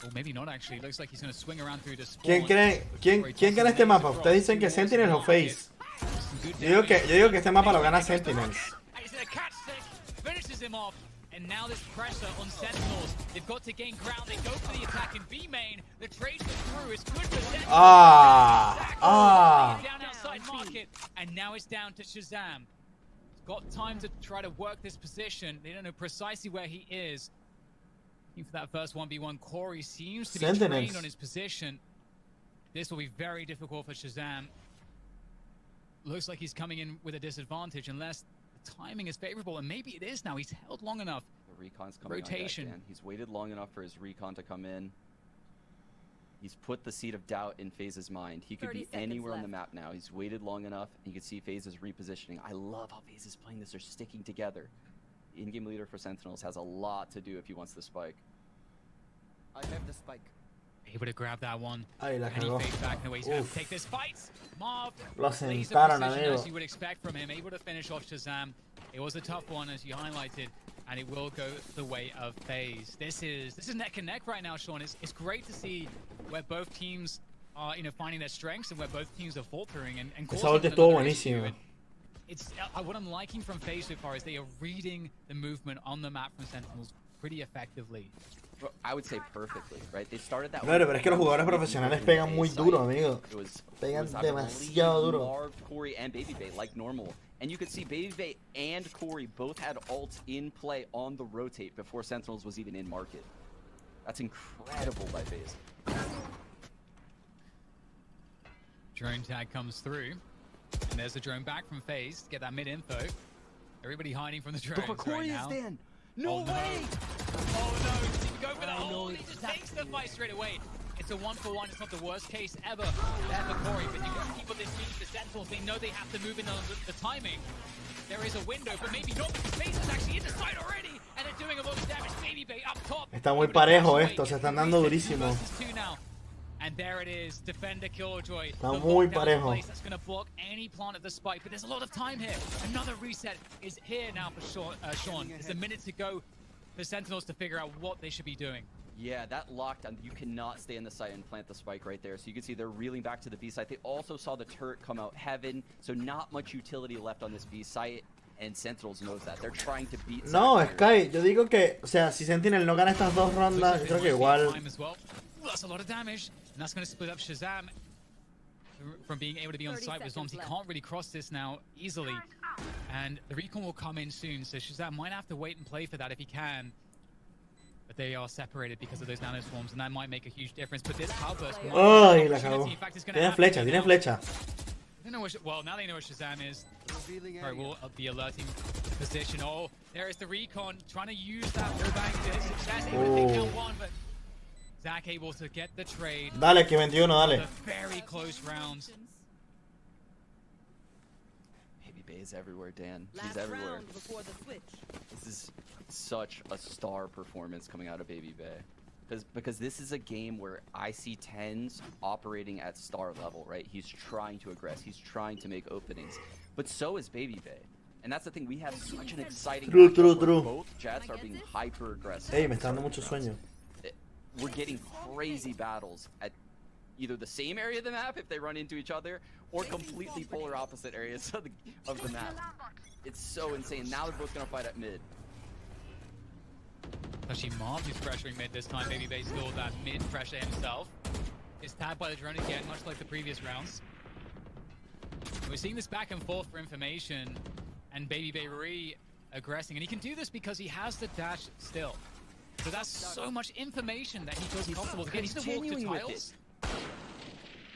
Or maybe not actually. Looks like he's going to swing around through the spawn. ¿Quién gana este mapa? Ustedes dicen que Sentinels o FaZe. Yo digo que este mapa lo gana Sentinels. Finishes him off. And now there's pressure on Sentinels. They've got to gain ground. They go for the attack in B main. The trade through is good for Sentinels. Down outside market. And now it's down to Shazam. He's got time to try to work this position. They don't know precisely where he is. Looking for that first 1v1. Corey seems to be trained on his position. This will be very difficult for Shazam. Looks like he's coming in with a disadvantage unless the timing is favorable, and maybe it is now. He's held long enough. The recon's coming rotation. On deck, he's waited long enough for his recon to come in. He's put the seed of doubt in FaZe's mind. He could be anywhere on the map now. He's waited long enough, and you can see FaZe is repositioning. I love how FaZe is playing this. They're sticking together. The in-game leader for Sentinels has a lot to do if he wants the spike. I have the spike. Able to grab that one. Ay, la and he cagó. fades back in the way he's going to take this fight. Marv, Lo laser sentaron, precision, amigo. as you would expect from him. Able to finish off Shazam. It was a tough one, as you highlighted, and it will go the way of FaZe. This is neck and neck right now, Sean. It's great to see where both teams are, finding their strengths and where both teams are faltering and Esa ulti estuvo buenísima. It's what I'm liking from FaZe so far is they are reading the movement on the map from Sentinels pretty effectively. Well, I would say perfectly, right? They started that. No, pero es que los jugadores profesionales pegan muy duro, amigo. Pegan demasiado duro. Marv, Corey, and Baby Bay like normal. And you could see Baby Bay and Corey both had ults in play on the rotate before Sentinels was even in market. That's incredible by FaZe. Drone tag comes through. And there's the drone back from FaZe to get that mid info. Everybody hiding from the drones right now. No way! Oh no, does he go for that? Oh, he just takes the fight straight away. It's a 1-for-1. It's not the worst case ever there for Corey, but you got to keep on this means the Sentinels. They know they have to move in on the timing. There is a window, but maybe not because FaZe is actually in the side already, and they're doing a lot of damage. Baby Bay up top. Está muy parejo esto, se están dando durísimo. And there it is, Defender Killjoy. Está muy parejo. That's going to block any plant of the spike, but there's a lot of time here. Another reset is here now for Sean. There's a minute to go for Sentinels to figure out what they should be doing. Yeah, that lockdown, you cannot stay in the site and plant the spike right there. So you can see they're reeling back to the B site. They also saw the turret come out heaven, so not much utility left on this B site. And Sentinels knows that. They're trying to beat No, Sky, yo digo que, o sea, si Sentinel no gana estas dos rondas, yo creo que igual... That's a lot of damage, and that's going to split up Shazam from being able to be on site with Zombs. He can't really cross this now easily, and the recon will come in soon, so Shazam might have to wait and play for that if he can. But they are separated because of those nanoswarms, and that might make a huge difference. But this outburst, ¡ay, la cagó! Tiene flecha, tiene flecha. They know where, well, now they know where Shazam is. Sorry, we'll be alerting position. Oh, there is the recon trying to use that wallbang. Shaz able to take down one, but Zach able to get the trade. Dale, que 21, dale. Very close rounds. Baby Bay is everywhere, Dan. He's everywhere. This is such a star performance coming out of Baby Bay. Because this is a game where I see Tens operating at star level, right? He's trying to aggress. He's trying to make openings. But so is Baby Bay. And that's the thing. We have such an exciting matchup where both Jets are being hyper aggressive. Hey, me está dando mucho sueño. We're getting crazy battles at either the same area of the map if they run into each other, or completely polar opposite areas of the map. It's so insane. Now they're both going to fight at mid. Actually, Marv is pressuring mid this time. Baby Bay still that mid pressure himself. Is tagged by the drone again, much like the previous rounds. We're seeing this back and forth for information, and Baby Bay re-aggressing. And he can do this because he has the dash still. So that's so much information that he feels comfortable to get. He's going to walk to tiles.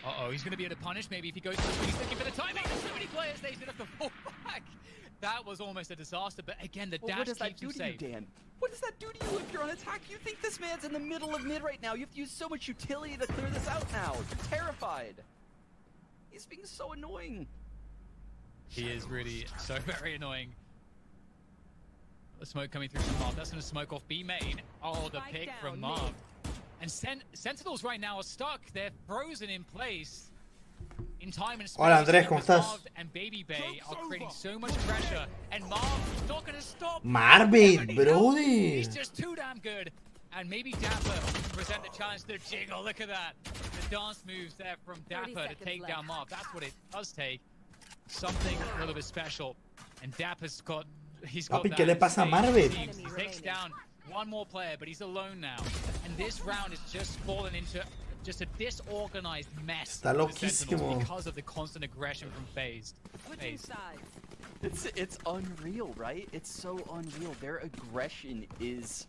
Uh-oh, he's going to be able to punish maybe if he goes to the screen. He's looking for the timing. There's so many players they should have to fall back. That was almost a disaster, but again, the dash keeps him safe. Dan? What does that do to you if you're on attack? You think this man's in the middle of mid right now. You have to use so much utility to clear this out now. You're terrified. He's being so annoying. He is really so very annoying. The smoke coming through from Marv. That's going to smoke off B main. Oh, the pick from Marv. And Sentinels right now are stuck. They're frozen in place. In time and space. Hola Andrés, ¿cómo estás? And Baby Bay are creating so much pressure. And Marv is not going to stop. Marvin, brody. He's just too damn good. And maybe Dapper can present the challenge to the jiggle. Look at that. The dance moves there from Dapper to take down Marv. That's what it does take. Something a little bit special. And Dapper's got... He's got Papi, ¿qué le pasa a Marvin? He takes down one more player, but he's alone now. And this round is just fallen into just a disorganized mess. Está loquísimo. Because of the constant aggression from FaZe. It's unreal, right? It's so unreal. Their aggression is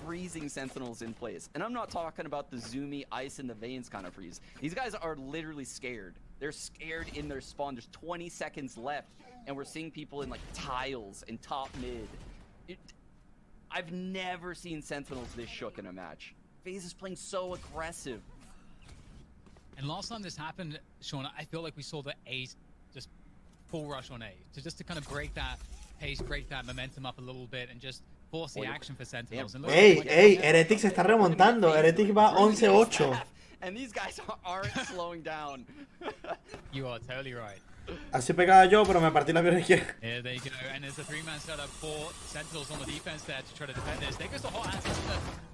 freezing Sentinels in place. And I'm not talking about the zoomy ice in the veins kind of freeze. These guys are literally scared. They're scared in their spawn. There's 20 seconds left, and we're seeing people in like tiles and top mid. I've never seen Sentinels this shook in a match. FaZe is playing so aggressive. And last time this happened, Sean, I feel like we saw the A's just full rush on A. So just to kind of break that pace, break that momentum up a little bit, and just force the action for Sentinels. Ey, Heretic se está remontando. Heretic va 11-8. And these guys aren't slowing down. You are totally right. Así pegaba yo, pero me partí la pierna izquierda. Yeah, there you go. And there's a 3-man setup for Sentinels on the defense there to try to defend this. There goes the hot hands to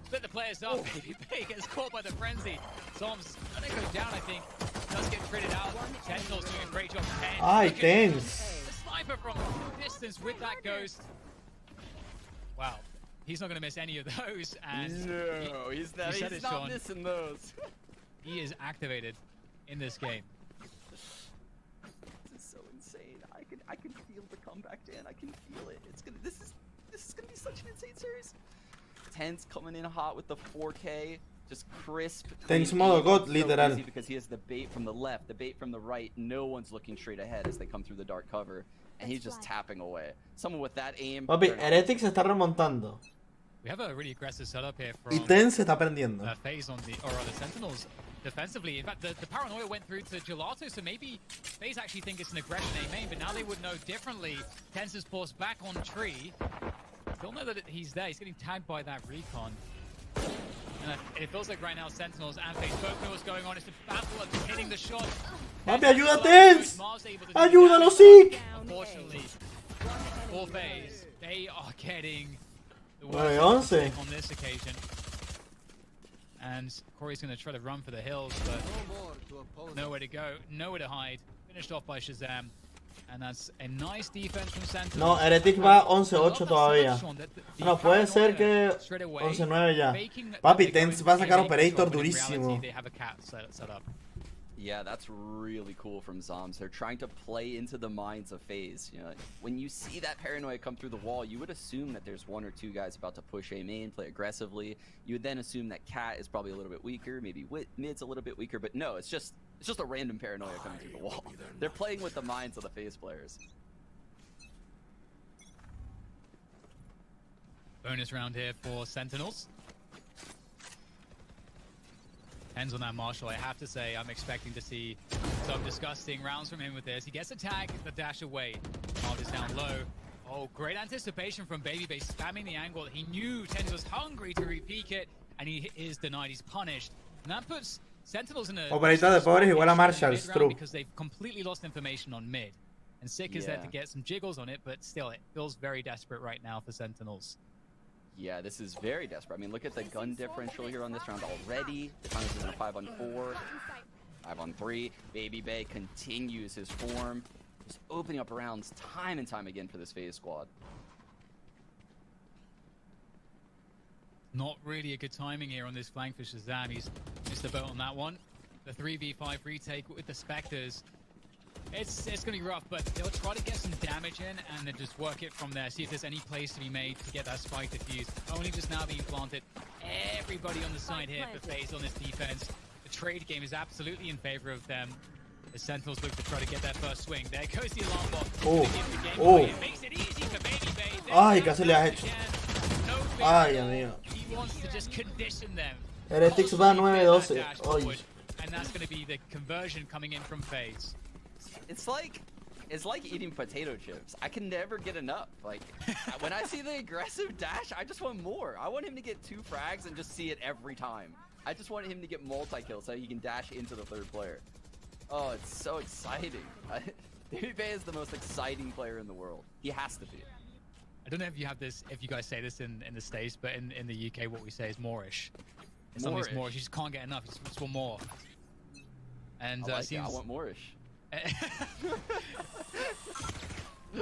split the players up. Baby Bay gets caught by the frenzy. Zombs gonna go down, I think. Does get critted out. Sentinels doing a great job. Ay, Tens. The sniper from distance with that ghost. Wow. He's not gonna miss any of those. And no, he's not missing those. He is activated in this game. This is so insane. I can feel the comeback, Dan. I can feel it. This is gonna be such an insane series. Tens coming in hot with the 4K, just crisp. Tens modo God, literal. Because he has the bait from the left, the bait from the right. No one's looking straight ahead as they come through the dark cover, and he's just tapping away. Someone with that aim. Papi, Heretic se está remontando. We have a really aggressive setup here Y from Ten se está aprendiendo. FaZe on the Sentinels defensively. In fact, the paranoia went through to Gelato, so maybe FaZe actually think it's an aggression A main, but now they would know differently. Tense is forced back on tree. Still know that he's there. He's getting tagged by that recon. And it feels like right now Sentinels and FaZe both know what's going on. It's a battle of hitting the shot. Papi, ayuda, Tense. Ayúdalo, Sig. Unfortunately, for FaZe, they are getting the 9-11 on this occasion. And Corey's going to try to run for the hills, but nowhere to go, nowhere to hide. Finished off by Shazam. And that's a nice defense from Sentinels. No, Heretic va 11-8 todavía. No, puede ser que 11-9 ya. Papi, Tense va a sacar Operator durísimo. Yeah, that's really cool from Zoms. They're trying to play into the minds of FaZe. You know, when you see that paranoia come through the wall, you would assume that there's one or two guys about to push A main, play aggressively. You would then assume that Cat is probably a little bit weaker, maybe Mid's a little bit weaker, but no, it's just a random paranoia coming through the wall. They're playing with the minds of the FaZe players. Bonus round here for Sentinels. Ends on that Marshall. I have to say, I'm expecting to see some disgusting rounds from him with this. He gets a tag, the dash away. Marv is down low. Oh, great anticipation from Baby, spamming the angle. He knew Tenz was hungry to repeat it, and he is denied. He's punished. And that puts Sentinels in a... Operator de pobres igual a Marshall, true. Because they've completely lost information on mid. And Sick is there to get some jiggles on it, but still, it feels very desperate right now for Sentinels. Yeah, this is very desperate. I mean, look at the gun differential here on this round already. The Finals is in a 5-on-4, 5-on-3. Baby Bay continues his form, just opening up rounds time and time again for this FaZe squad. Not really a good timing here on this flank for Shazam. He's missed the boat on that one. The 3v5 retake with the Spectres. It's going to be rough, but they'll try to get some damage in and then just work it from there. See if there's any plays to be made to get that spike defused. Only just now being planted. Everybody on the side here for FaZe on this defense. The trade game is absolutely in favor of them. The Sentinels look to try to get their first swing. There goes the alarm bot. It makes it easy for Baby Bay. Ay, casi le has hecho. Ay, Dios mío. He wants to just condition them. Heretics va 9-12. And that's going to be the conversion coming in from FaZe. It's like eating potato chips. I can never get enough. Like, when I see the aggressive dash, I just want more. I want him to get 2 frags and just see it every time. I just want him to get multi-kills so he can dash into the third player. Oh, it's so exciting. Baby Bay is the most exciting player in the world. He has to be. I don't know if you have this, if you guys say this in the States, but in the UK, what we say is moreish. Something's moreish. You just can't get enough. You just want more. And I want moreish.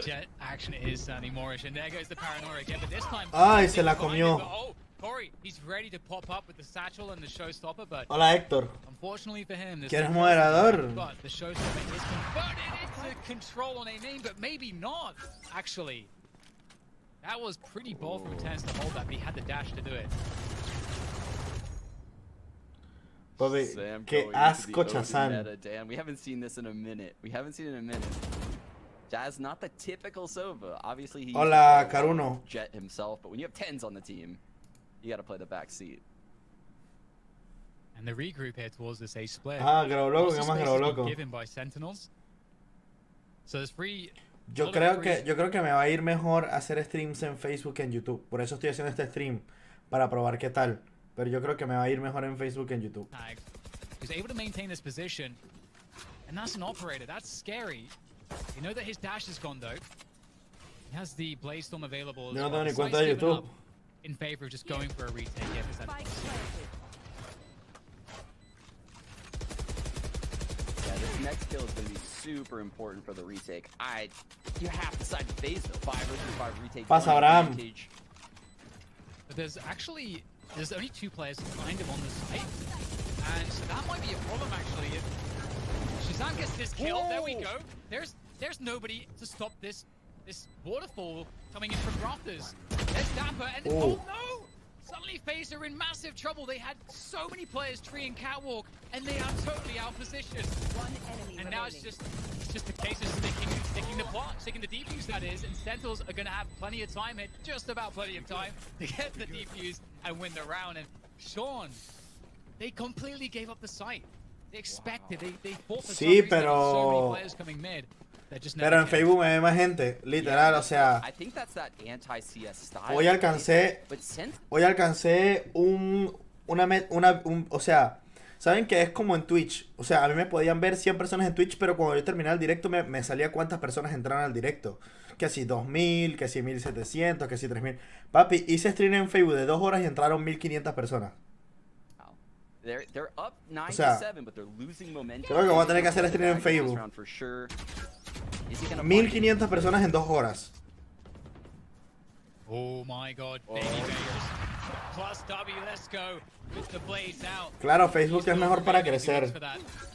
Jet action is sounding moreish, and there goes the paranoia again, but this time... Ay, se la comió. Oh, Corey, he's ready to pop up with the satchel and the showstopper, but... Hola, Héctor. Unfortunately for him... ¿Quieres moderador? But the showstopper is converted into control on a name, but maybe not, actually. That was pretty bold from Tense to hold that, but he had the dash to do it. Bobby, qué asco, Chazan. Damn, we haven't seen this in a minute. Jazz, not the typical Sova. Obviously, he Hola, Caruno. Jet himself, but when you have 10s on the team, you got to play the back seat. And the regroup here towards this A split. Ah, Grabo Loco, que más Grabo Loco. Given by Sentinels. So there's free. Yo creo que me va a ir mejor hacer streams en Facebook que en YouTube. Por eso estoy haciendo este stream, para probar qué tal. Pero yo creo que me va a ir mejor en Facebook que en YouTube. He's able to maintain this position. And that's an operator. That's scary. You know that his dash is gone though. He has the Blaze Storm available. Yo no tengo ni cuenta de YouTube. In favor of just going for a retake here for Sentinels. Yeah, this next kill is going to be super important for the retake. You have to side FaZe though. 5-3-5 retake. Pasa, Abraham. But there's only 2 players kind of on the site, and so that might be a problem actually. If Shazam gets this kill, there we go. There's nobody to stop this waterfall coming in from rafters. There's Dapper, and oh no! Suddenly FaZe are in massive trouble. They had so many players treeing Catwalk, and they are totally out positioned. One enemy And now remaining. it's just a case of sticking the plot, sticking the defuse, that is, and Sentinels are going to have plenty of time here, just about plenty of time, to get the defuse and win the round. And Sean, they completely gave up the site. They expected, they thought for some Sí, reason there were so many pero... players coming mid. That just Pero never en came. Facebook me ve más gente, literal, o sea... I think that's that anti-CS style. Hoy alcancé... But Hoy alcancé o sea... ¿Saben que es como en Twitch? O sea, a mí me podían ver 100 personas en Twitch, pero cuando yo terminaba el directo me salía cuántas personas entraron al directo. Que si 2000, que si 1700, que si 3000. Papi, hice stream en Facebook de 2 horas y entraron 1500 personas. They're up 9 O sea, to 7, but they're losing momentum. creo que voy a tener que hacer stream en Facebook. 1500 personas en 2 horas. Oh my god, baby Bears. Plus W, let's go. With the blades out. Claro, Facebook es mejor para crecer.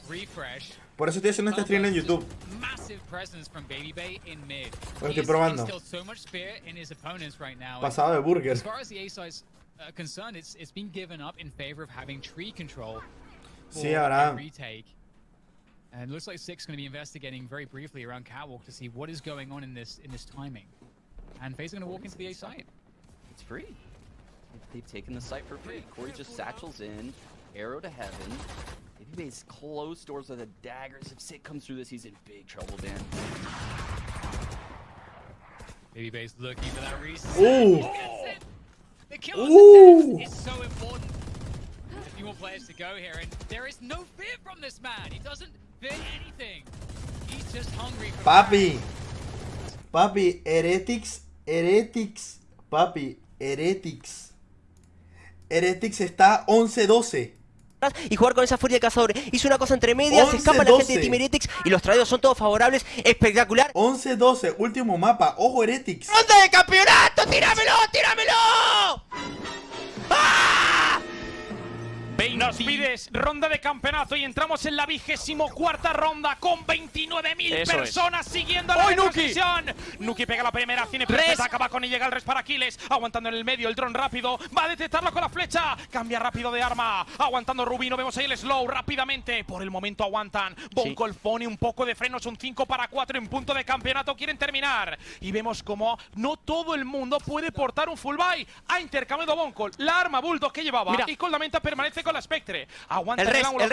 Refresh. Por eso estoy haciendo este stream en YouTube. Massive presence from Baby Bay in mid. Lo estoy probando. Instilled so much fear in his opponents right now. Pasado de burger. As far as the A side's concerned, it's been given up in favor of having tree control for Sí, ahora. a retake. And it looks like Six going to be investigating very briefly around Catwalk to see what is going on in this timing. And FaZe are going to walk into the A site. It's free. They've taken the site for free. Corey just satchels in, arrow to heaven. Maybe he's closed doors with the daggers. If Sit comes through this, he's in big trouble, Dan. Baby Bay's looking for that reset. Ooh. The kill on the is so important. A few more players to go here, and there is no fear from this man. He doesn't fear anything. He's just hungry for Papi. Papi, Heretics. Papi, Heretics. Heretics está 11-12. Y jugar con esa furia de cazadores. Hizo una cosa entre medias, se escapa la gente de Team Heretics y los tradeos son todos favorables. Espectacular. 11-12, último mapa. Ojo, Heretics. ¡Ronda de campeonato! ¡Tíramelo! ¡Tíramelo! ¡Ah! Nos pides ronda de campeonato y entramos en la 24ª ronda con 29.000 personas siguiendo la transmisión. Nuki pega la primera, tiene perfecta, acaba con y llega el res para Aquiles, aguantando en el medio el dron rápido, va a detectarlo con la flecha, cambia rápido de arma, aguantando Rubino, vemos ahí el slow rápidamente, por el momento aguantan, Boncol pone un poco de frenos, un 5-4 en punto de campeonato, quieren terminar, y vemos como no todo el mundo puede portar un full buy, ha intercambiado Boncol, la arma Bulldog que llevaba, y con la menta permanece con la Spectre, aguanta el ángulo, el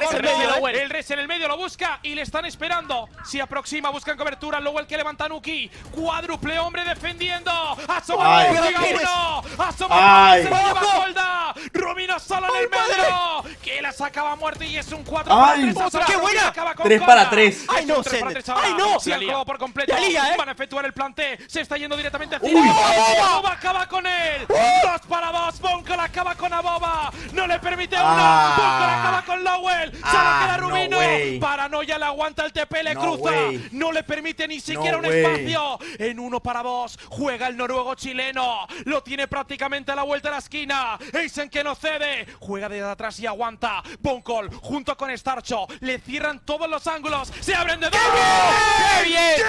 res en el medio lo busca y le están esperando, se aproxima, buscan cobertura, luego el que levanta Nuki, cuádruple hombre defendiendo, asoma uno, asoma se lo lleva Golda, Rubino solo en el medio, que la sacaba muerto y es un 4-3, ¡qué buena! 3 para 3. ¡Ay no, Sender! ¡Ay no! Se ha colado por completo, van a efectuar el plante, se está yendo directamente a Aboba acaba con él, 2 para 2, Boncol acaba con Aboba, no le permite uno, Boncol acaba con Lowell, se lo queda Rubino, Paranoia le aguanta el TP, le cruza, no le permite ni siquiera un espacio, en 1 para 2, juega el noruego chileno, lo tiene prácticamente a la vuelta de la esquina, Eisen que no cede, juega desde atrás y aguanta, Boncol junto con Starcho, le cierran todos los ángulos, se abren de dos, ¡qué bien!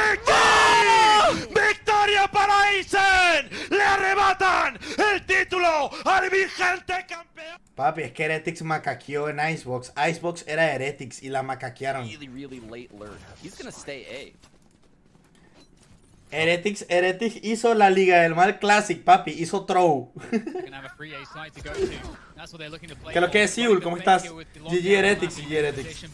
¡Victoria para Eisen! ¡Le arrebatan el título al vigente campeón! Papi, es que Heretics macaqueó en Icebox. Icebox era Heretics y la macaquearon. Really late lurk. He's gonna stay A. Heretics hizo la Liga del Mal Classic, papi. Hizo throw. ¿Qué lo que es, Siul? ¿Cómo estás? GG Heretics, GG Heretics.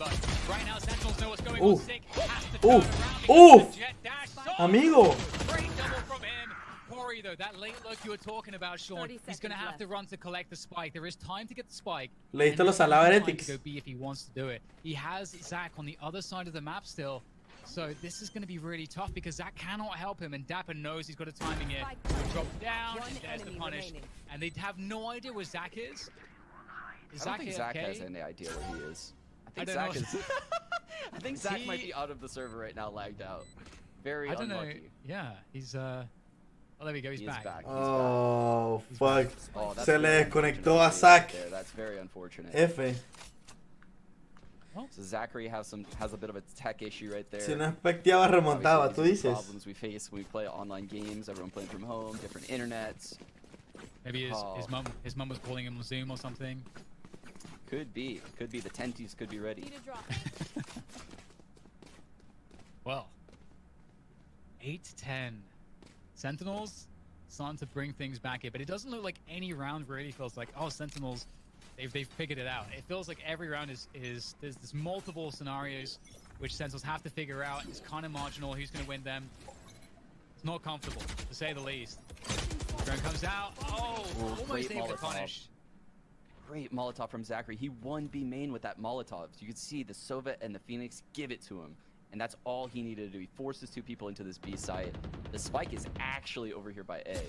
Amigo. Though, that late look you were talking about, Sean, he's going to have to run to collect the spike. There is time to get the spike. Leíste los salados Heretics. Go B if he wants to do it. He has Zach on the other side of the map still. So this is going to be really tough because Zach cannot help him, and Dapper knows he's got a timing here. Drop down, and there's the punish. And they have no idea where Zach is. I don't think Zach has any idea where he is. I think Zach is. I think Zach might be out of the server right now, lagged out. Very unlucky. Know. Yeah, he's Oh, there we go, he's back. Oh, fuck. Oh, se le desconectó a Zach. That's very unfortunate. F. So Zachary has a bit of a tech issue right there. Si no expectaba remontaba, tú dices. Problems we face when we play online games, everyone playing from home, different internets. Maybe his mum was calling him on Zoom or something. Could be. Could be. The tenties could be ready. Well, 8-10. Sentinels starting to bring things back here, but it doesn't look like any round really feels like, oh, Sentinels, they've figured it out. It feels like every round there's multiple scenarios which Sentinels have to figure out. It's kind of marginal who's going to win them. It's not comfortable, to say the least. Drone comes out. Oh, almost able to punish. Great Molotov from Zachary. He won B main with that Molotov. You could see the Sova and the Phoenix give it to him. And that's all he needed to do. He forces two people into this B site. The spike is actually over here by A.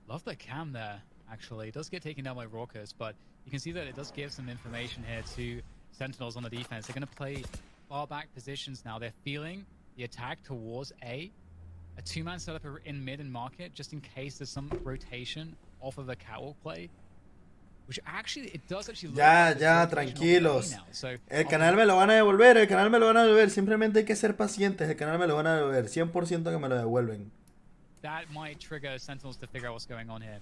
Love the cam there, actually. It does get taken down by Raucous, but you can see that it does give some information here to Sentinels on the defense. They're going to play far back positions now. They're feeling the attack towards A. A two-man setup in mid and market, just in case there's some rotation off of a catwalk play. Which actually, it does actually look like tranquilos. now. So, el canal me lo van a devolver, el canal me lo van a devolver. Simplemente hay que ser pacientes, el canal me lo van a devolver. 100% que me lo devuelven. That might trigger Sentinels to figure out what's going on here.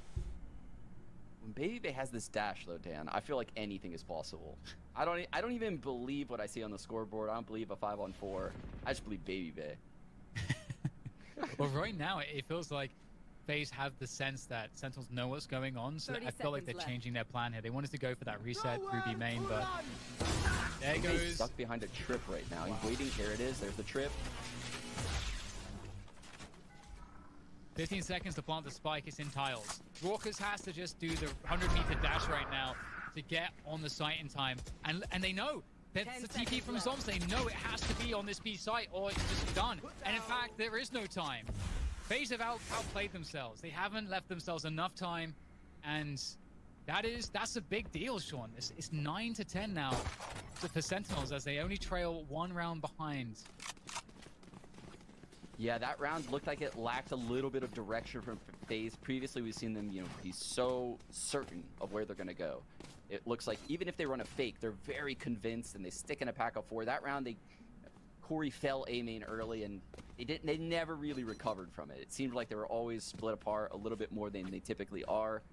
When Baby Bay has this dash, though, Dan, I feel like anything is possible. I don't even believe what I see on the scoreboard. I don't believe a 5-on-4. I just believe Baby Bay. Well, right now, it feels like FaZe have the sense that Sentinels know what's going on, so I feel like they're changing their plan here. They wanted to go for that reset through B main, but there it goes. Stuck behind a trip right now. He's waiting. Here it is. There's the trip. 15 seconds to plant the spike. It's in tiles. Raucous has to just do the 100-meter dash right now to get on the site in time, and they know. That's the TP from Zombs. They know it has to be on this B site or it's just done. And in fact, there is no time. FaZe have outplayed themselves. They haven't left themselves enough time, and that's a big deal, Sean. It's 9-10 now for Sentinels as they only trail one round behind. Yeah, that round looked like it lacked a little bit of direction from FaZe. Previously, we've seen them, be so certain of where they're going to go. It looks like even if they run a fake, they're very convinced and they stick in a pack of 4. That round, Corey fell A main early and they never really recovered from it. It seemed like they were always split apart a little bit more than they typically are.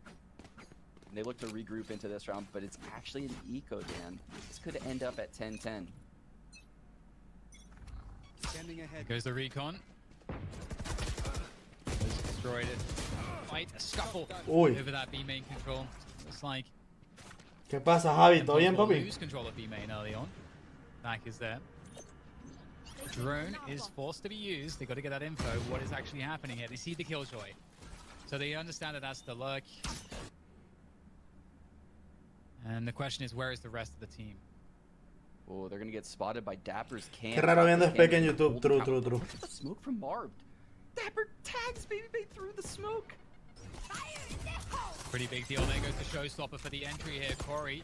And they look to regroup into this round, but it's actually an eco, Dan. This could end up at 10-10. Standing ahead. Goes the recon. Destroyed it. Fight, a scuffle over that B main control. Looks like. ¿Qué pasa, Javi? ¿Todo bien, papi? Lose control of B main early on. Mac is there. Drone is forced to be used. They got to get that info. What is actually happening here? They see the killjoy, so they understand that that's the lurk. And the question is, where is the rest of the team? Oh, they're gonna get spotted by Dapper's camp. Qué raro viendo spec en YouTube. True. The smoke from Marbed. Dapper tags Baby Bay through the smoke. Pretty big deal. There goes the showstopper for the entry here, Corey.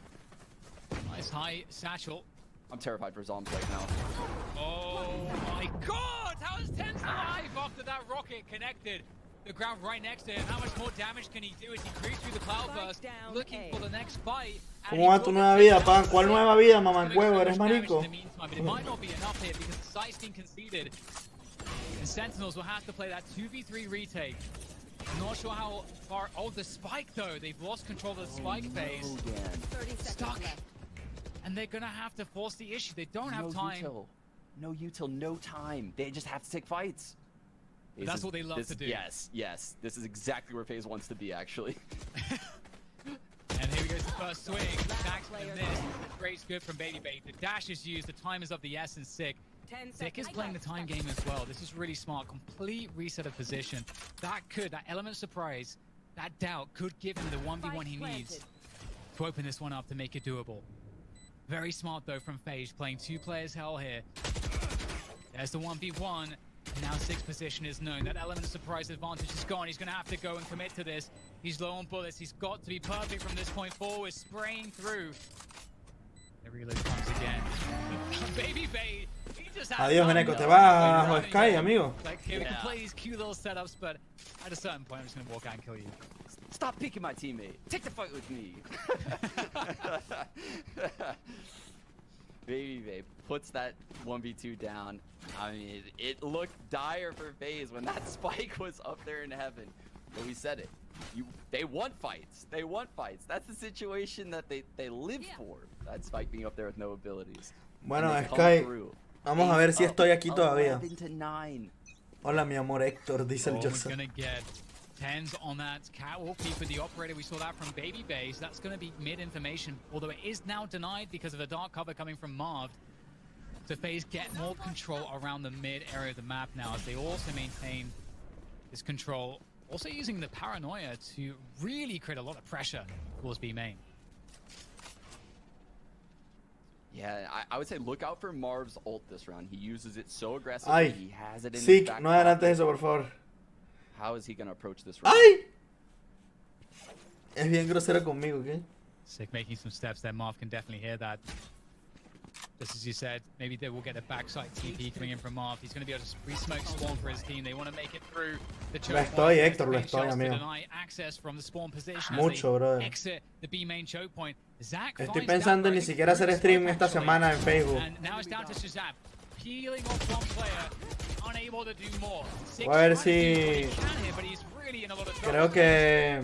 Nice high satchel. I'm terrified for Zombs right now. Oh my god! How is Tense alive after that rocket connected? The ground right next to him. How much more damage can he do as he creeps through the cloud burst, looking for the next fight? ¿Cómo va tu nueva vida, pan? ¿Cuál nueva vida, mamacuevo? ¿Eres marico? But it might not be enough here because the site's been conceded. And Sentinels will have to play that 2v3 retake. Not sure how far. Oh, the spike though. They've lost control of the spike phase. Stuck. And they're gonna have to force the issue. They don't have time. No util, no time. They just have to take fights. That's what they love to do. Yes. This is exactly where FaZe wants to be, actually. And here we go to the first swing. Attacks from the miss. Great scoop from Baby Bay. The dash is used. The time is of the essence. Sick. Sick is playing the time game as well. This is really smart. Complete reset of position. That element of surprise, that doubt could give him the 1v1 he needs to open this one up to make it doable. Very smart though from FaZe, playing 2 players hell here. There's the 1v1. Now 6 position is known. That element of surprise advantage is gone. He's going to have to go and commit to this. He's low on bullets. He's got to be perfect from this point forward. Spraying through. The reload comes again. Baby Bay. Adiós, Veneco. Te vas a Sky, amigo. Like, okay, we can play these cute little setups, but at a certain point, I'm just going to walk out and kill you. Stop picking my teammate. Take the fight with me. Baby Bay puts that 1v2 down. I mean, it looked dire for FaZe when that spike was up there in heaven. But we said it. They want fights. They want fights. That's the situation that they live for. That's Spike being up there with no abilities. Bueno, Sky, vamos a ver si estoy aquí todavía. 11-9. Hola, mi amor Héctor, dice el We're Joseph. gonna get tens on that catwalk peek with the operator. We saw that from Baby Base. That's gonna be mid information, although it is now denied because of the dark cover coming from Marv. So FaZe get more control around the mid area of the map now as they also maintain this control. Also using the paranoia to really create a lot of pressure towards B main. Yeah, I would say look out for Marv's ult this round. He uses it so aggressively. Ay, He has it in his Sig, back no adelantes pocket. eso, por favor. How is he going to approach this round? ¡Ay! Es bien grosero conmigo, ¿qué? Sig making some steps there. Marv can definitely hear that. Just as you said, maybe they will get a backside TP coming in from Marv. He's going to be able to re-smoke spawn for his team. They want to make it through the choke Lo point. estoy, Héctor, lo Make estoy, shots to amigo. deny access from the spawn position Mucho, as they brother. exit the B main choke point. Zach Estoy finds pensando that en ni right siquiera hacer through stream smoke, esta actually. semana en Facebook. And now it's down to Shazam. Peeling off one player, unable to do more. Six Voy a ver trying to do what si... he can here, but he's really in a lot of trouble. Creo que...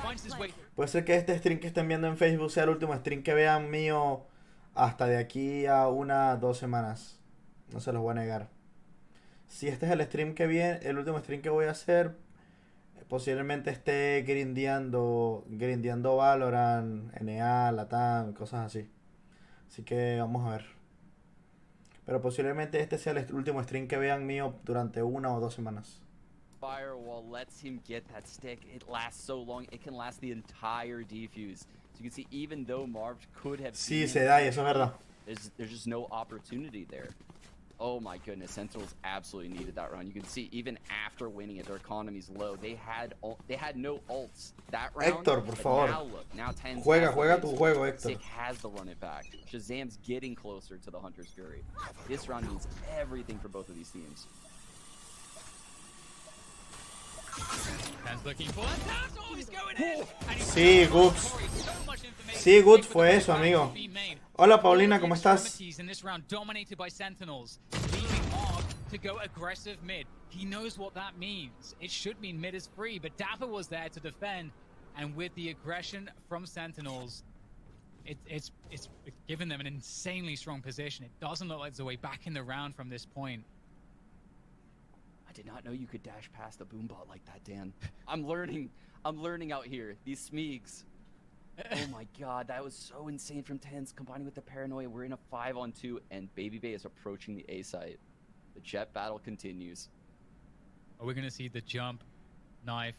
Finds his way. Puede ser que este stream que estén viendo en Facebook sea el último stream que vean mío hasta de aquí a 1-2 semanas. No se los voy a negar. Si este es el stream que viene, el último stream que voy a hacer, posiblemente esté grindeando Valorant, NA, Latam, cosas así. Así que vamos a ver. Pero posiblemente este sea el último stream que vean mío durante 1 o 2 semanas. Firewall lets him get that stick. It lasts so long. It can last the entire defuse. So you can see, even though Marv could have Sí, seen se it, da y eso es verdad. there's just no opportunity there. Oh my goodness, Sentinels absolutely needed that round. You can see even after winning it, their economy's low. They had no ults that round. Héctor, por but favor. Now look, now 10 Juega tu juego, Héctor. Sick has to run it back. Shazam's getting closer to the Hunter's Fury. This round means everything for both of these teams. Dan's looking for that. Oh, he's going in. And he's Sí, Goods. Sí, Goods fue eso, amigo. Hola, Paulina, ¿cómo estás? In this round dominated by Sentinels, leaving Marv to go aggressive mid. He knows what that means. It should mean mid is free, but Dapper was there to defend, and with the aggression from Sentinels, it's given them an insanely strong position. It doesn't look like there's a way back in the round from this point. I did not know you could dash past the boombot like that, Dan. I'm learning out here. These Smeegs. Oh my god, that was so insane from Tens, combining with the paranoia. We're in a 5-on-2, and Baby Bay is approaching the A site. The jet battle continues. Are we going to see the jump knife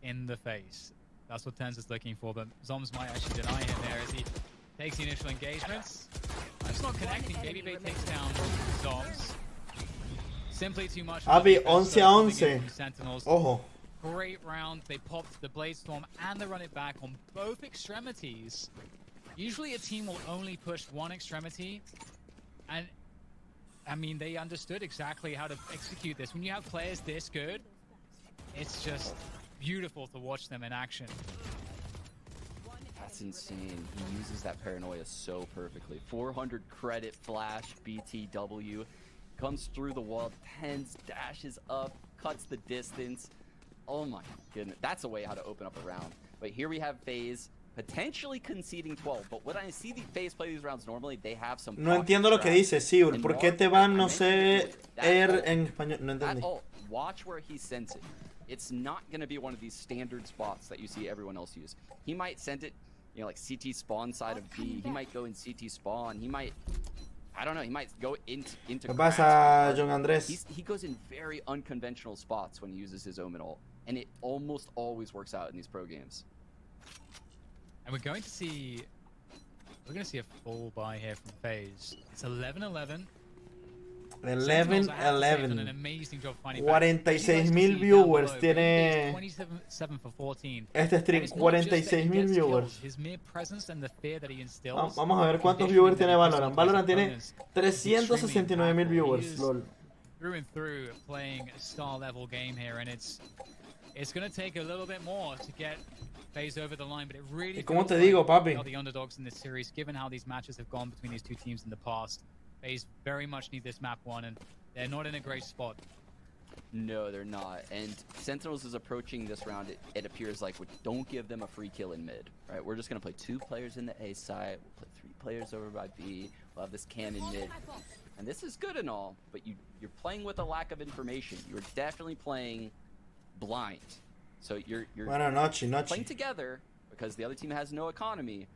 in the face? That's what Tens is looking for, but Zoms might actually deny him there as he takes the initial engagements. It's not connecting. Baby Bay takes down Zoms. Simply too much. Abi, 11-11. Ojo. Great round. They popped the Blade Storm and the run it back on both extremities. Usually a team will only push one extremity, and I mean, they understood exactly how to execute this. When you have players this good, it's just beautiful to watch them in action. That's insane. He uses that paranoia so perfectly. 400 credit flash, BTW. Comes through the wall, Tens, dashes up, cuts the distance. Oh my goodness. That's a way how to open up a round. But here we have FaZe potentially conceding 12. But when I see the FaZe play these rounds normally, they have some... No entiendo lo que dice, Siur. ¿Por qué te van, no sé, en español? No entendí. Watch where he sends it. It's not going to be one of these standard spots that you see everyone else use. He might send it, you know, like CT spawn side of B. He might go in CT spawn. He might... I don't know, he might go into ¿Qué pasa, John Andrés? He goes in very unconventional spots when he uses his Omen ult, and it almost always works out in these pro games. And we're going to see a full buy here from FaZe. It's 11-11. 11-11. 46,000 viewers tiene este stream. 46,000 viewers. Vamos a ver cuántos viewers tiene Valorant. Valorant tiene 369,000 viewers. LOL. Through and through, playing a star level game here, and it's going to take a little bit more to get FaZe over the line, but it really ¿Cómo te digo, papi? are the underdogs in this series, given how these matches have gone between these two teams in the past. FaZe very much need this map one, and they're not in a great spot. No, they're not. And Sentinels is approaching this round, it appears like, don't give them a free kill in mid, right? We're just going to play 2 players in the A side. We'll play 3 players over by B. We'll have this cam in mid. And this is good and all, but you're playing with a lack of information. You're definitely playing blind. So you're playing together because the other team has no economy.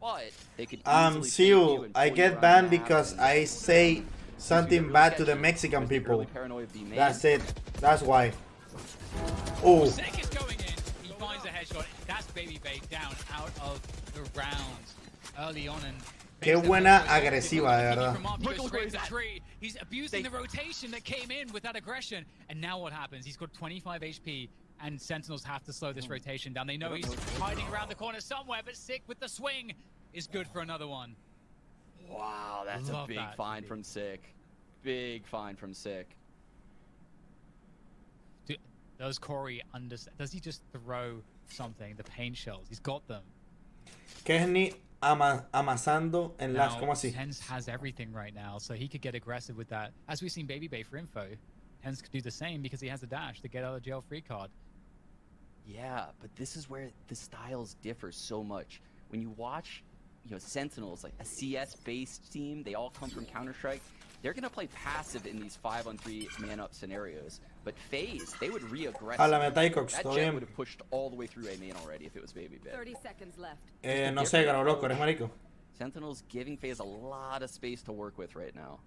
But they could easily see you. I get banned because I say something bad to the Mexican people. That's it. That's why. Oh. Sick is going in. He finds a headshot. That's Baby Bay down out of the round early on. And qué buena agresiva, de verdad. He's abusing the rotation that came in with that aggression. And now what happens? He's got 25 HP. And Sentinels have to slow this rotation down. They know he's hiding around the corner somewhere, but Sick with the swing is good for another one. Wow, that's a big find from Sick. Big find from Sick. Does Corey understand? Does he just throw something? The paint shells. He's got them. Kenny amasando en las... ¿Cómo así? Tens has everything right now, so he could get aggressive with that. As we've seen Baby Bay for info, Tens could do the same because he has a dash to get out of jail free card. Yeah, but this is where the styles differ so much. When you watch, Sentinels, like a CS-based team, they all come from Counter-Strike. They're going to play passive in these 5-on-3 man-up scenarios. But FaZe, they would re-aggressive. That Jet would have pushed all the way through A main already if it was Baby Bay. 30 seconds left. No sé, Grano Loco, eres marico. Sentinels giving FaZe a lot of space to work with right now.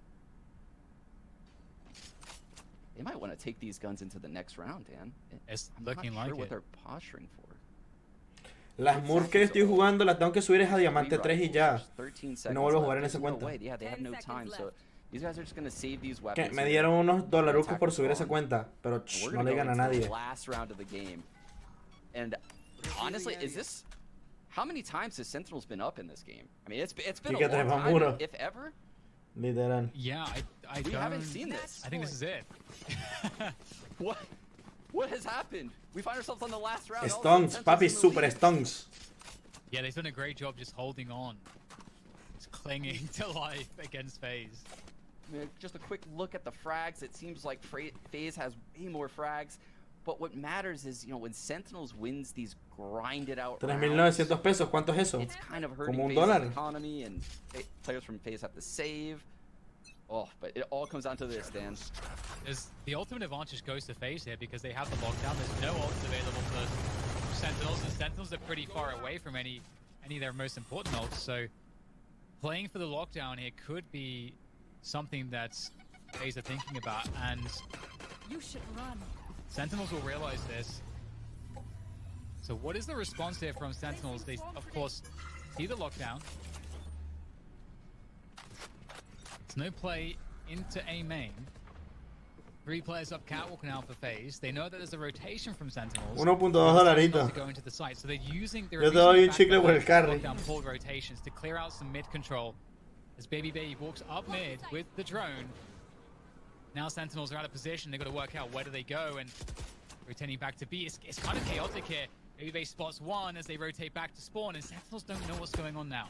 They might want to take these guns into the next round, Dan. It's I'm looking not sure like what it. they're posturing for. Las Murph que estoy jugando las tengo que subir es a Diamante 3 y ya. 13 seconds No vuelvo a jugar en left. esa There's no cuenta. way. Yeah, they have no time, so these guys are just going to save these Que weapons. me dieron unos dolarucos por subir esa cuenta, pero no le digan a nadie. Last round of the game. And honestly, is this... How many times has Sentinels been up in this game? I mean, it's been a long time, if ever. Literal. Yeah, We haven't seen this. I think this is it. What has happened? We find ourselves on the last round. Stonks, papi, super stonks. Yeah, they've done a great job just holding on. Just clinging to life against FaZe. I mean, just a quick look at the frags. It seems like FaZe has way more frags. But what matters is, when Sentinels wins these grinded out 3.900 pesos, ¿cuánto es eso? It's kind of hurting Como FaZe's $1. economy, and players from FaZe have to save. Oh, but it all comes down to this, Dan. The ultimate advantage goes to FaZe here because they have the lockdown. There's no ults available for Sentinels, and Sentinels are pretty far away from any of their most important ults. So playing for the lockdown here could be something that FaZe are thinking about, and You should run. Sentinels will realize this. So what is the response here from Sentinels? They, of course, see the lockdown. It's no play into A main. 3 players up catwalk now for FaZe. They know that there's a rotation from Sentinels. $1.2 dolaritos. To go into the site. So they're using Yo te doy un chicle por el carry. lockdown pulled rotations to clear out some mid control. As Baby Baby walks up mid with the drone. Now Sentinels are out of position. They've got to work out where do they go, and rotating back to B. It's kind of chaotic here. Baby Bay spots one as they rotate back to spawn, and Sentinels don't know what's going on now.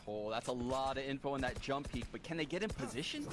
Oh, that's a lot of info in that jump peak, but can they get in position?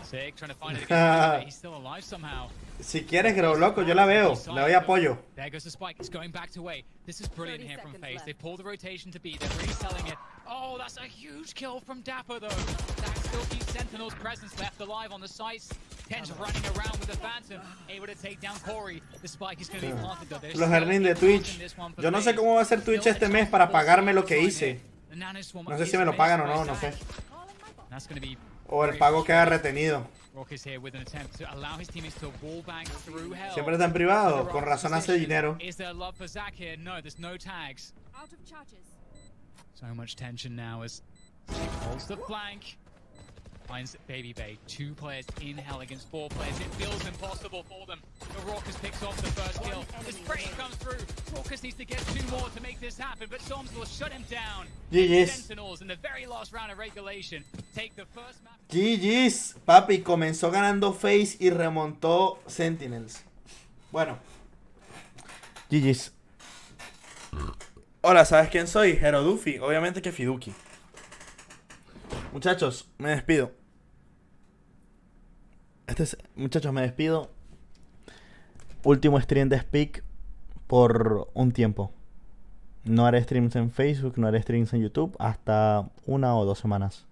Sick, trying to find it again. He's still alive somehow. Si quieres, Grano Loco, yo la veo. Le doy apoyo. There goes the spike. It's going back to A. This is brilliant here from FaZe. They pull the rotation to B. They're really selling it. Oh, that's a huge kill from Dapper, though. That still keeps Sentinel's presence left alive on the sites. Tens running around with the Phantom, able to take down Corey. The spike is going to be planted, though. Los earnings de Twitch. Yo no sé cómo va a ser Twitch este mes para pagarme lo que hice. No sé si me lo pagan o no, no sé. That's going to be O el pago queda retenido. here with an attempt to allow his teammates to wall bang through hell. Siempre está en privado, con razón hace dinero. Is there love for Zach here? No, there's no tags. Out of charges. So much tension now as Zach holds the flank. Finds Baby Bay. 2 players in hell against 4 players. It feels impossible for them. The Raucus picks off the first kill. The spray comes through. Raucus needs to get 2 more to make this happen, but Storms will shut him down. GG's. Sentinels in the very last round of regulation take the first map. GG's, papi, comenzó ganando FaZe y remontó Sentinels. Bueno. GG's. Hola, ¿sabes quién soy? Herodufi, obviamente que Fiduki. Muchachos, me despido. Muchachos, me despido. Último stream de Speak por un tiempo. No haré streams en Facebook, no haré streams en YouTube hasta 1 o 2 semanas.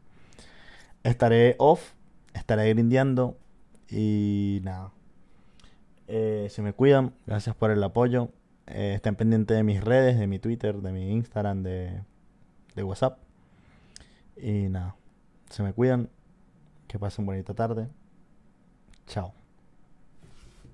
Estaré off, estaré grindeando y nada. Se me cuidan, gracias por el apoyo. Estén pendientes de mis redes, de mi Twitter, de mi Instagram, de WhatsApp. Y nada, se me cuidan. Que pasen bonita tarde. Chao.